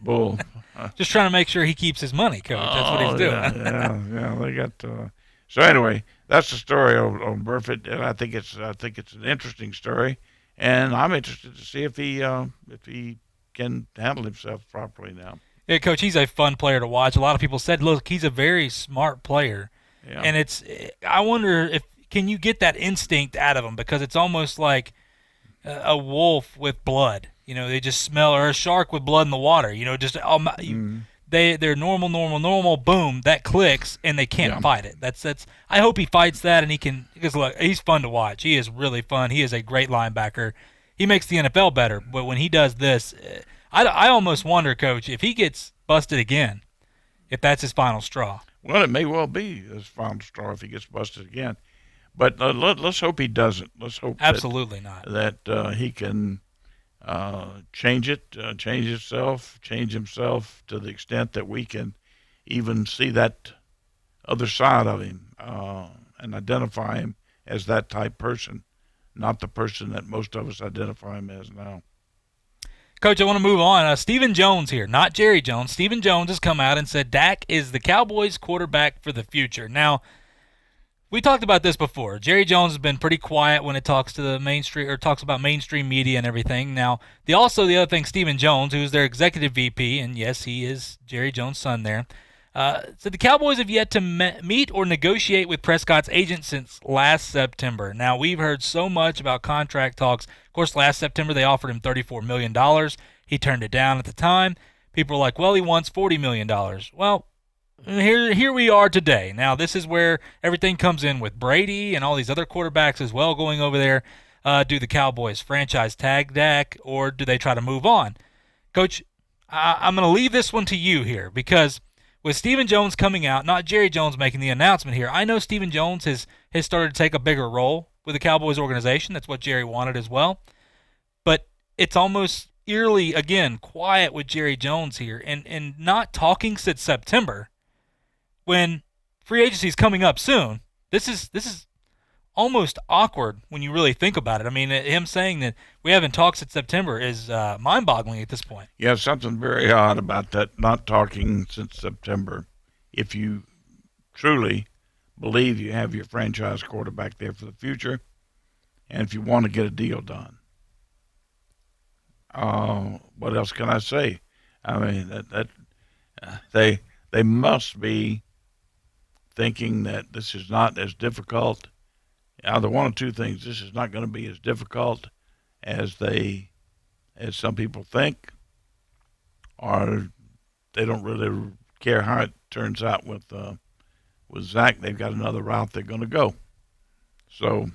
Bull. Just trying to make sure he keeps his money, Coach. That's what he's doing. Yeah. They got. So anyway, that's the story on Burfict, and I think it's an interesting story, and I'm interested to see if he can handle himself properly now. Yeah, Coach, he's a fun player to watch. A lot of people said, look, he's a very smart player, and I wonder if can you get that instinct out of him, because it's almost like a wolf with blood. They just smell, or a shark with blood in the water. They're normal, boom, that clicks, and they can't fight it. That's. I hope he fights that, and he can, because look, he's fun to watch. He is really fun. He is a great linebacker. He makes the NFL better, but when he does this, I almost wonder, Coach, if he gets busted again, if that's his final straw. Well, it may well be his final straw if he gets busted again. But let's hope he doesn't. Let's hope absolutely not that he can change himself to the extent that we can even see that other side of him and identify him as that type person, not the person that most of us identify him as now. Coach, I want to move on. Stephen Jones here, not Jerry Jones. Stephen Jones has come out and said Dak is the Cowboys quarterback for the future. Now, we talked about this before. Jerry Jones has been pretty quiet when it talks to the mainstream or talks about mainstream media and everything. Now, the other thing, Stephen Jones, who's their executive VP, and yes, he is Jerry Jones' son there, said the Cowboys have yet to meet or negotiate with Prescott's agent since last September. Now, we've heard so much about contract talks. Of course, last September they offered him $34 million. He turned it down at the time. People were like, well, he wants $40 million. Well, here we are today. Now, this is where everything comes in with Brady and all these other quarterbacks as well going over there. Do the Cowboys franchise tag Dak, or do they try to move on? Coach, I'm going to leave this one to you here because with Stephen Jones coming out, not Jerry Jones making the announcement here, I know Stephen Jones has started to take a bigger role with the Cowboys organization. That's what Jerry wanted as well. But it's almost eerily, again, quiet with Jerry Jones here and not talking since September when free agency is coming up soon. This is almost awkward when you really think about it. I mean, him saying that we haven't talked since September is mind-boggling at this point. Yeah, something very odd about that, not talking since September. If you truly believe you have your franchise quarterback there for the future, and if you want to get a deal done. What else can I say? I mean, they must be thinking that this is not as difficult. Either one of two things: this is not going to be as difficult as some people think, or they don't really care how it turns out with Zach. They've got another route they're going to go. So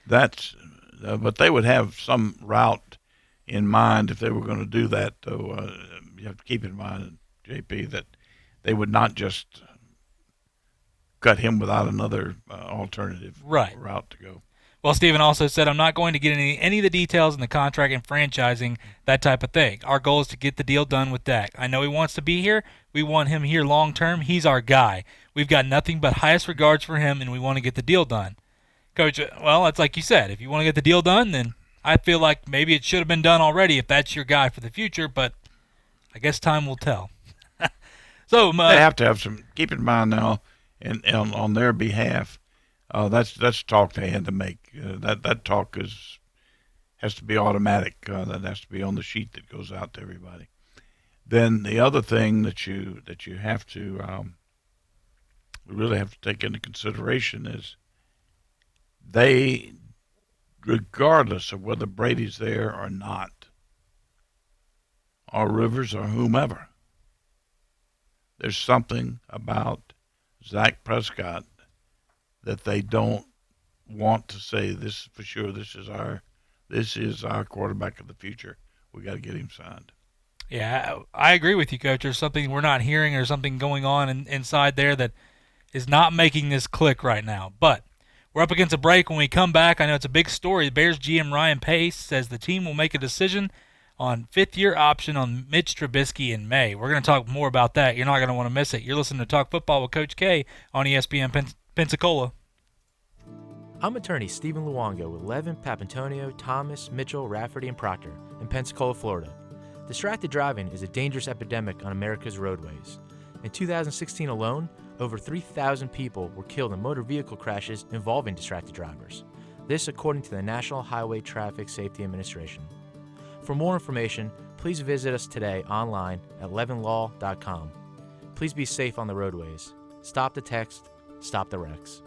that's, but they would have some route in mind if they were going to do that. Though you have to keep in mind, JP, that they would not just cut him without another alternative route to go. Well, Stephen also said, I'm not going to get any of the details in the contract and franchising, that type of thing. Our goal is to get the deal done with Dak. I know he wants to be here. We want him here long term. He's our guy. We've got nothing but highest regards for him, and we want to get the deal done. Coach, well, it's like you said. If you want to get the deal done, then I feel like maybe it should have been done already if that's your guy for the future, but I guess time will tell. So they have to have some, keep in mind now, and on their behalf, that's talk they had to make. That talk has to be automatic. That has to be on the sheet that goes out to everybody. Then the other thing that you have to really have to take into consideration is they, regardless of whether Brady's there or not, or Rivers or whomever, there's something about Zach Prescott that they don't want to say, this for sure, this is our quarterback of the future. We got to get him signed. Yeah, I agree with you, Coach. There's something we're not hearing or something going on inside there that is not making this click right now. But we're up against a break. When we come back, I know it's a big story. The Bears GM Ryan Pace says the team will make a decision on fifth-year option on Mitch Trubisky in May. We're going to talk more about that. You're not going to want to miss it. You're listening to Talk Football with Coach K on ESPN Pensacola. I'm attorney Stephen Luongo with Levin, Papantonio, Thomas, Mitchell, Rafferty, and Proctor in Pensacola, Florida. Distracted driving is a dangerous epidemic on America's roadways. In 2016 alone, over 3,000 people were killed in motor vehicle crashes involving distracted drivers. This according to the National Highway Traffic Safety Administration. For more information, please visit us today online at levinlaw.com. Please be safe on the roadways. Stop the text. Stop the wrecks.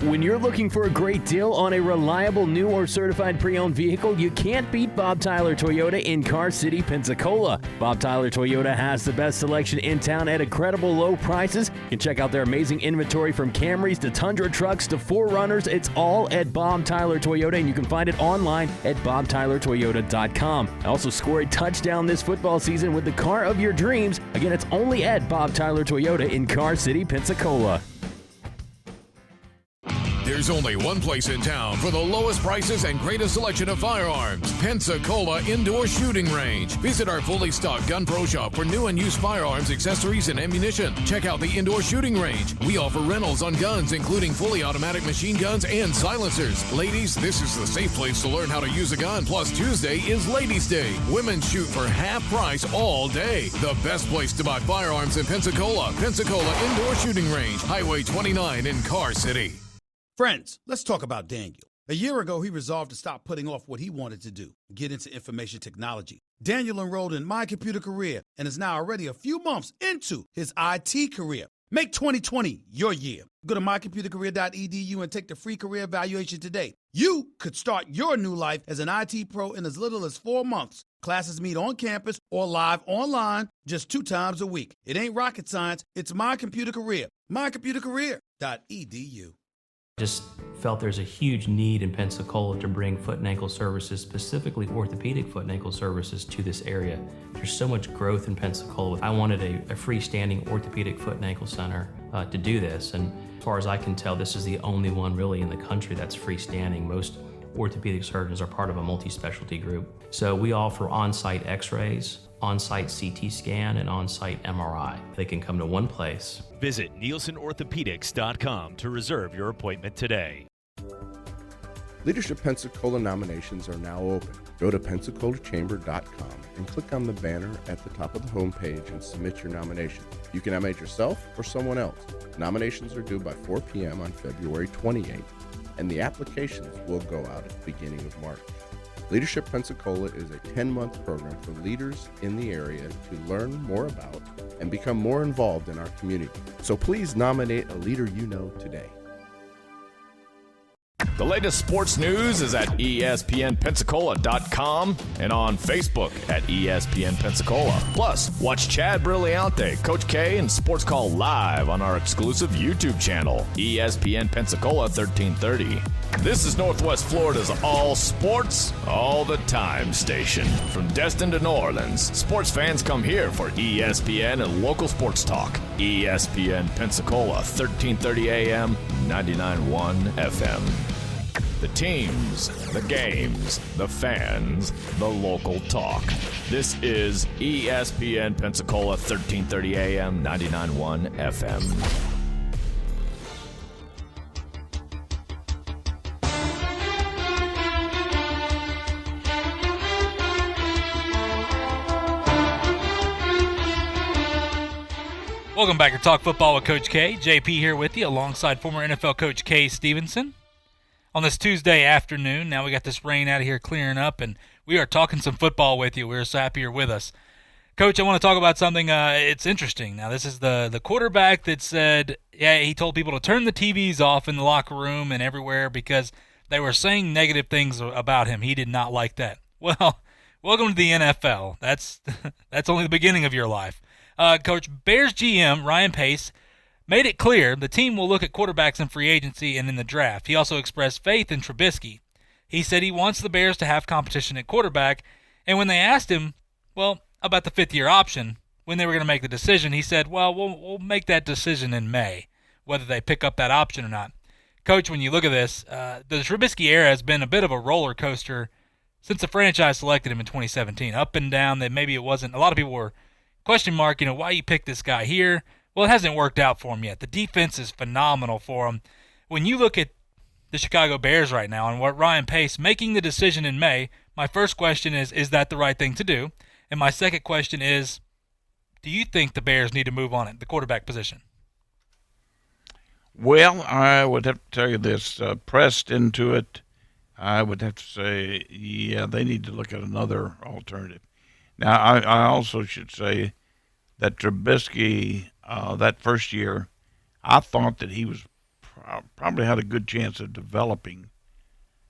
When you're looking for a great deal on a reliable new or certified pre-owned vehicle, you can't beat Bob Tyler Toyota in Car City, Pensacola. Bob Tyler Toyota has the best selection in town at incredible low prices. You can check out their amazing inventory from Camrys to Tundra trucks to 4Runners. It's all at Bob Tyler Toyota, and you can find it online at bobtylertoyota.com. Also score a touchdown this football season with the car of your dreams. Again, it's only at Bob Tyler Toyota in Car City, Pensacola. There's only one place in town for the lowest prices and greatest selection of firearms. Pensacola Indoor Shooting Range. Visit our fully stocked Gun Pro Shop for new and used firearms, accessories, and ammunition. Check out the Indoor Shooting Range. We offer rentals on guns, including fully automatic machine guns and silencers. Ladies, this is the safe place to learn how to use a gun. Plus, Tuesday is Ladies' Day. Women shoot for half price all day. The best place to buy firearms in Pensacola. Pensacola Indoor Shooting Range, Highway 29 in Car City. Friends, let's talk about Daniel. A year ago, he resolved to stop putting off what he wanted to do, get into information technology. Daniel enrolled in My Computer Career and is now already a few months into his IT career. Make 2020 your year. Go to mycomputercareer.edu and take the free career evaluation today. You could start your new life as an IT pro in as little as 4 months. Classes meet on campus or live online just 2 times a week. It ain't rocket science. It's My Computer Career. mycomputercareer.edu. Just felt there's a huge need in Pensacola to bring foot and ankle services, specifically orthopedic foot and ankle services, to this area. There's so much growth in Pensacola. I wanted a freestanding orthopedic foot and ankle center to do this, and as far as I can tell, this is the only one really in the country that's freestanding. Most orthopedic surgeons are part of a multi-specialty group. So we offer on-site x-rays, on-site CT scan, and on-site MRI. They can come to one place. Visit NielsenOrthopedics.com to reserve your appointment today. Leadership Pensacola nominations are now open. Go to PensacolaChamber.com and click on the banner at the top of the homepage and submit your nomination. You can nominate yourself or someone else. Nominations are due by 4 p.m. on February 28th, and the applications will go out at the beginning of March. Leadership Pensacola is a 10-month program for leaders in the area to learn more about and become more involved in our community. So please nominate a leader you know today. The latest sports news is at ESPNpensacola.com and on Facebook at ESPN Pensacola. Plus, watch Chad Brilliante, Coach K, and Sports Call live on our exclusive YouTube channel, ESPN Pensacola 1330. This is Northwest Florida's all sports, all the time station. From Destin to New Orleans, sports fans come here for ESPN and local sports talk. ESPN Pensacola 1330 AM, 99.1 FM. The teams, the games, the fans, the local talk. This is ESPN Pensacola 1330 AM, 99.1 FM. Welcome back to Talk Football with Coach K. JP here with you alongside former NFL coach Kay Stevenson. On this Tuesday afternoon, now we got this rain out of here clearing up, and we are talking some football with you. We're so happy you're with us. Coach, I want to talk about something. It's interesting. Now, this is the quarterback that said, he told people to turn the TVs off in the locker room and everywhere because they were saying negative things about him. He did not like that. Well, welcome to the NFL. That's only the beginning of your life. Coach, Bears GM Ryan Pace made it clear the team will look at quarterbacks in free agency and in the draft. He also expressed faith in Trubisky. He said he wants the Bears to have competition at quarterback, and when they asked him, about the fifth-year option, when they were going to make the decision, he said, we'll make that decision in May, whether they pick up that option or not. Coach, when you look at this, the Trubisky era has been a bit of a roller coaster since the franchise selected him in 2017. Up and down, that maybe it wasn't. A lot of people were question mark, why you picked this guy here. Well, it hasn't worked out for him yet. The defense is phenomenal for him. When you look at the Chicago Bears right now and what Ryan Pace making the decision in May, my first question is that the right thing to do? And my second question is, do you think the Bears need to move on at the quarterback position? Well, I would have to tell you this. Pressed into it, I would have to say, they need to look at another alternative. Now, I also should say that Trubisky, that first year, I thought that he was probably had a good chance of developing.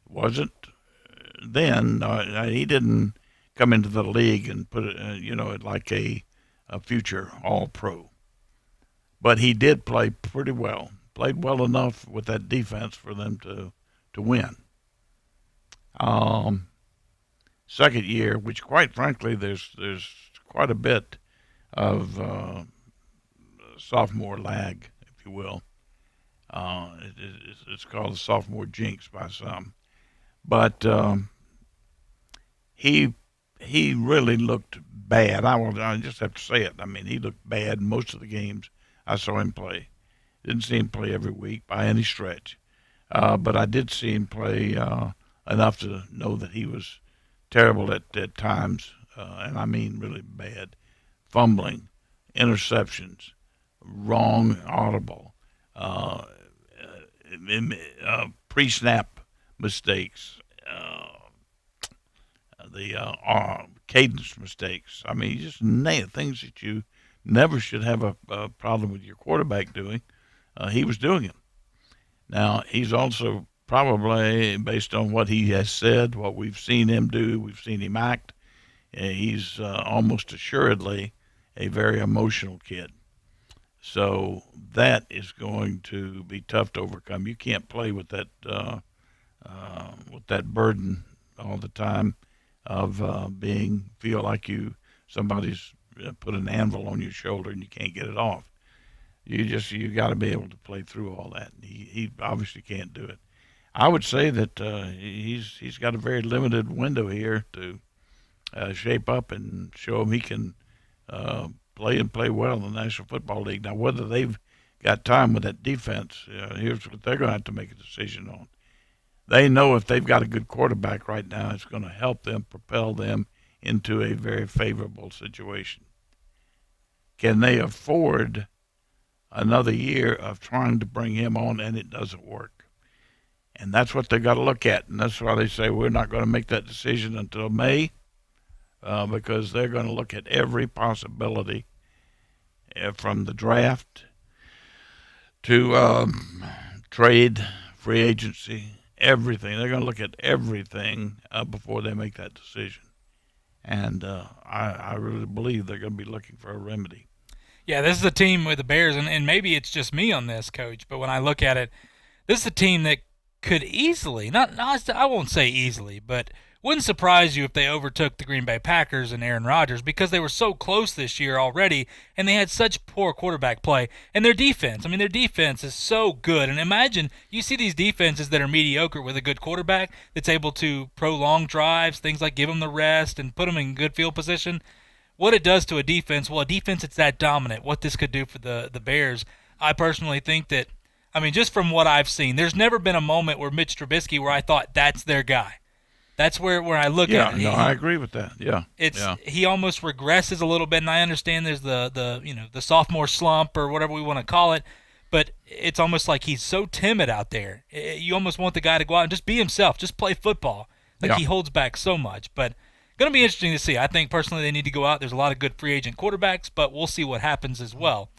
Wasn't then. He didn't come into the league and put it, like a future All-Pro. But he did play pretty well. Played well enough with that defense for them to win. Second year, which quite frankly, there's quite a bit of sophomore lag, if you will. It's called the sophomore jinx by some. But he really looked bad. I just have to say it. I mean, he looked bad most of the games I saw him play. Didn't see him play every week by any stretch. But I did see him play enough to know that he was terrible at times, and I mean really bad. Fumbling, interceptions, wrong audible, pre-snap mistakes, the cadence mistakes. I mean, just things that you never should have a problem with your quarterback doing. He was doing them. Now, he's also probably, based on what he has said, what we've seen him do, we've seen him act, he's almost assuredly a very emotional kid. So that is going to be tough to overcome. You can't play with that burden all the time of feel like somebody's put an anvil on your shoulder and you can't get it off. You got to be able to play through all that. He obviously can't do it. I would say that he's got a very limited window here to shape up and show him he can play well in the National Football League. Now, whether they've got time with that defense, here's what they're going to have to make a decision on. They know if they've got a good quarterback right now, it's going to help them, propel them into a very favorable situation. Can they afford another year of trying to bring him on and it doesn't work? And that's what they've got to look at. And that's why they say we're not going to make that decision until May, because they're going to look at every possibility from the draft to trade, free agency, everything. They're going to look at everything before they make that decision. And I really believe they're going to be looking for a remedy. Yeah, this is a team with the Bears, and maybe it's just me on this, Coach, but when I look at it, this is a team that could easily, I won't say easily, but wouldn't surprise you if they overtook the Green Bay Packers and Aaron Rodgers, because they were so close this year already, and they had such poor quarterback play. And their defense is so good. And imagine you see these defenses that are mediocre with a good quarterback that's able to prolong drives, things like give them the rest and put them in good field position. What it does to a defense, well, a defense that's that dominant, what this could do for the Bears, I personally think that, just from what I've seen, there's never been a moment where Mitch Trubisky where I thought that's their guy. That's where I look at it. I agree with that. Yeah, he almost regresses a little bit, and I understand there's the sophomore slump or whatever we want to call it, but it's almost like he's so timid out there. You almost want the guy to go out and just be himself, just play football. He holds back so much. But going to be interesting to see. I think personally they need to go out. There's a lot of good free agent quarterbacks, but we'll see what happens as well.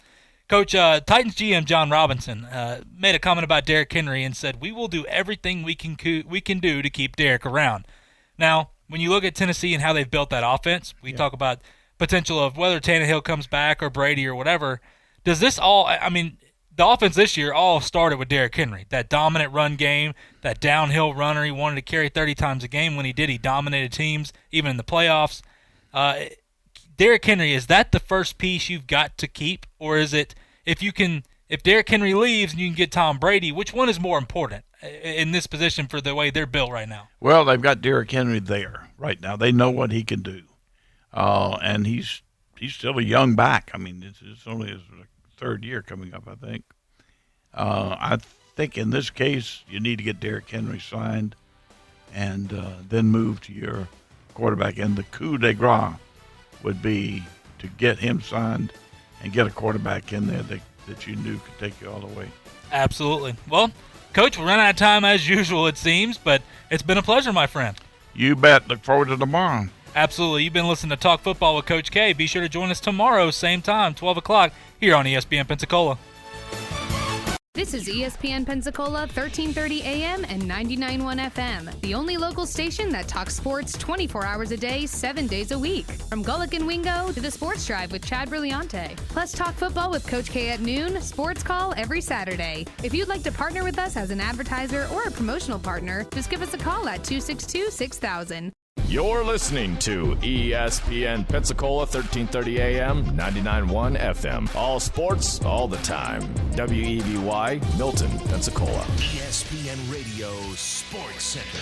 Coach, Titans GM John Robinson made a comment about Derrick Henry and said, "We will do everything we can do to keep Derrick around." Now, when you look at Tennessee and how they've built that offense, we talk about potential of whether Tannehill comes back or Brady or whatever. Does this all? The offense this year all started with Derrick Henry, that dominant run game, that downhill runner. He wanted to carry 30 times a game. When he did, he dominated teams, even in the playoffs. Derrick Henry, is that the first piece you've got to keep, or is it if Derrick Henry leaves and you can get Tom Brady, which one is more important in this position for the way they're built right now? Well, they've got Derrick Henry there right now. They know what he can do, and he's still a young back. It's only his third year coming up, I think. I think in this case you need to get Derrick Henry signed, and then move to your quarterback. And the coup de grace would be to get him signed and get a quarterback in there that you knew could take you all the way. Absolutely. Well, Coach, we're running out of time as usual, it seems, but it's been a pleasure, my friend. You bet. Look forward to tomorrow. Absolutely. You've been listening to Talk Football with Coach K. Be sure to join us tomorrow, same time, 12 o'clock, here on ESPN Pensacola. This is ESPN Pensacola 1330 AM and 99.1 FM, the only local station that talks sports 24 hours a day, 7 days a week. From Gullick and Wingo to the Sports Drive with Chad Brillante. Plus talk football with Coach K at noon, Sports Call every Saturday. If you'd like to partner with us as an advertiser or a promotional partner, just give us a call at 262-6000. You're listening to ESPN Pensacola 1330 AM, 99.1 FM. All sports, all the time. WEBY, Milton, Pensacola. ESPN Radio Sports Center.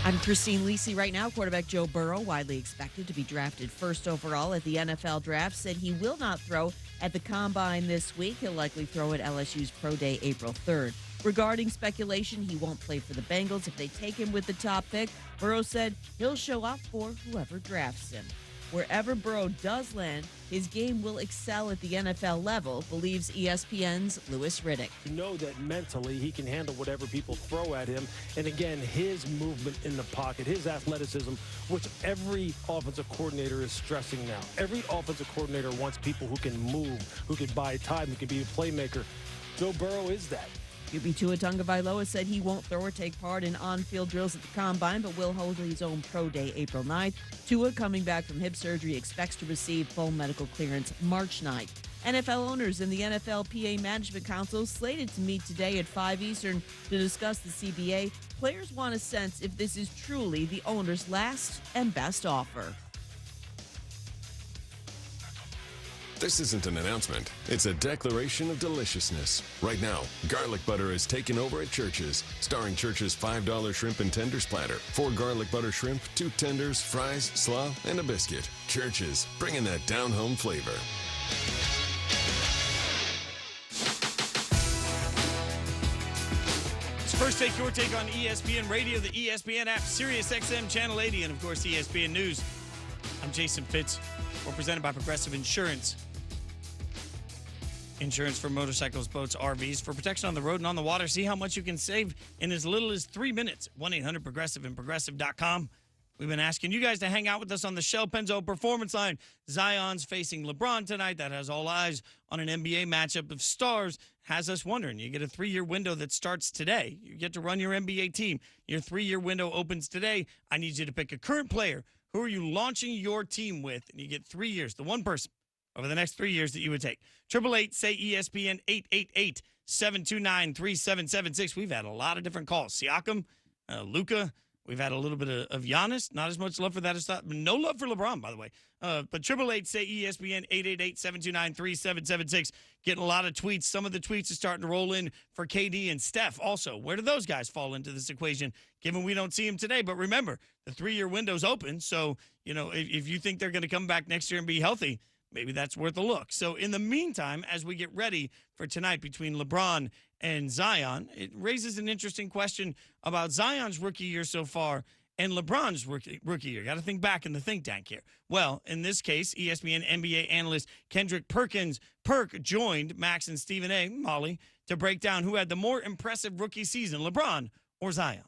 I'm Christine Lisi. Right now, quarterback Joe Burrow, widely expected to be drafted first overall at the NFL draft, said he will not throw at the Combine this week. He'll likely throw at LSU's Pro Day April 3rd. Regarding speculation, he won't play for the Bengals if they take him with the top pick. Burrow said he'll show up for whoever drafts him. Wherever Burrow does land, his game will excel at the NFL level, believes ESPN's Louis Riddick. You know that mentally he can handle whatever people throw at him. And again, his movement in the pocket, his athleticism, which every offensive coordinator is stressing now. Every offensive coordinator wants people who can move, who can buy time, who can be a playmaker. Joe Burrow is that. QB Tua Tagovailoa said he won't throw or take part in on-field drills at the Combine, but will hold his own pro day April 9th. Tua, coming back from hip surgery, expects to receive full medical clearance March 9th. NFL owners and the NFLPA Management Council slated to meet today at 5 Eastern to discuss the CBA. Players want a sense if this is truly the owner's last and best offer. This isn't an announcement. It's a declaration of deliciousness. Right now, garlic butter is taken over at Church's, starring Church's $5 shrimp and tenders platter. 4 garlic butter shrimp, 2 tenders, fries, slaw, and a biscuit. Church's, bringing that down-home flavor. It's First Take Your Take on ESPN Radio, the ESPN app, Sirius XM Channel 80, and of course ESPN News. I'm Jason Fitz. We're presented by Progressive Insurance. Insurance for motorcycles, boats, RVs. For protection on the road and on the water, see how much you can save in as little as 3 minutes. 1-800-PROGRESSIVE and Progressive.com. We've been asking you guys to hang out with us on the Shell Penzo Performance Line. Zion's facing LeBron tonight. That has all eyes on an NBA matchup of stars. Has us wondering. You get a 3-year window that starts today. You get to run your NBA team. Your 3-year window opens today. I need you to pick a current player. Who are you launching your team with? And you get 3 years, the one person over the next 3 years that you would take. 888-SAY-ESPN, 888-729-3776. We've had a lot of different calls. Siakam, Luka. We've had a little bit of Giannis. Not as much love for that as thought. No love for LeBron, by the way. But 888-SAY-ESPN, 888-729-3776. Getting a lot of tweets. Some of the tweets are starting to roll in for KD and Steph. Also, where do those guys fall into this equation, given we don't see them today? But remember, the 3-year window's open. So, you know, if you think they're going to come back next year and be healthy, maybe that's worth a look. So in the meantime, as we get ready for tonight between LeBron and Zion, it raises an interesting question about Zion's rookie year so far and LeBron's rookie year. Got to think back in the think tank here. Well, in this case, ESPN NBA analyst Kendrick Perk joined Max and Stephen A. Molly to break down who had the more impressive rookie season, LeBron or Zion.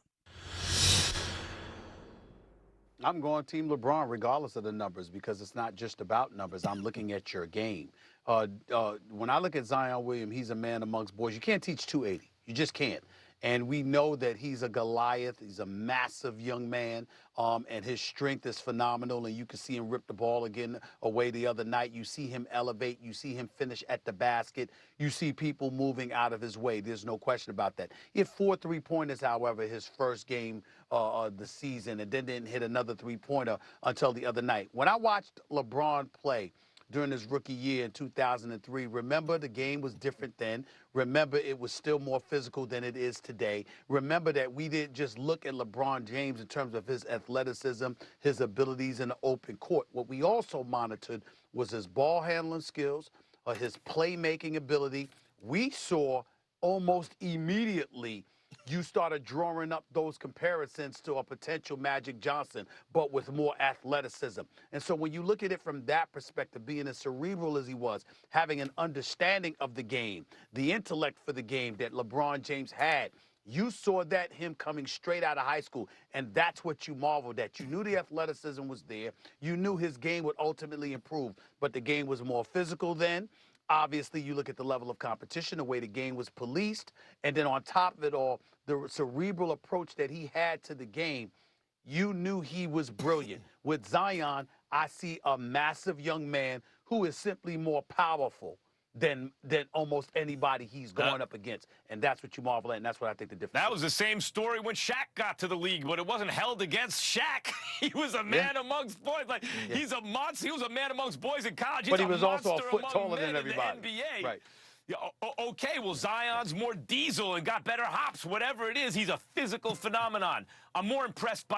I'm going Team LeBron regardless of the numbers because it's not just about numbers. I'm looking at your game. When I look at Zion Williams, he's a man amongst boys. You can't teach 280. You just can't. And we know that he's a Goliath. He's a massive young man, and his strength is phenomenal. And you can see him rip the ball again away the other night. You see him elevate. You see him finish at the basket. You see people moving out of his way. There's no question about that. He had 4 3-pointers, however, his first game of the season, and then didn't hit another 3-pointer until the other night. When I watched LeBron play during his rookie year in 2003, remember the game was different then. Remember it was still more physical than it is today. Remember that we didn't just look at LeBron James in terms of his athleticism, his abilities in the open court. What we also monitored was his ball handling skills, his playmaking ability. We saw almost immediately you started drawing up those comparisons to a potential Magic Johnson, but with more athleticism. And so when you look at it from that perspective, being as cerebral as he was, having an understanding of the game, the intellect for the game that LeBron James had, you saw that him coming straight out of high school, and that's what you marveled at. You knew the athleticism was there. You knew his game would ultimately improve, but the game was more physical then. obviously, you look at the level of competition, the way the game was policed, and then on top of it all, the cerebral approach that he had to the game, you knew he was brilliant. With Zion, I see a massive young man who is simply more powerful than almost anybody he's going up against. And that's what you marvel at, and that's what I think the difference That is. was the same story when Shaq got to the league, but it wasn't held against Shaq. He was a man amongst boys. Like, he's a monster. He was a man amongst boys in college. But He's he was also a foot among taller men than everybody. in the NBA. Right. Yeah, okay, well, Zion's more diesel and got better hops. Whatever it is, he's a physical phenomenon. I'm more impressed by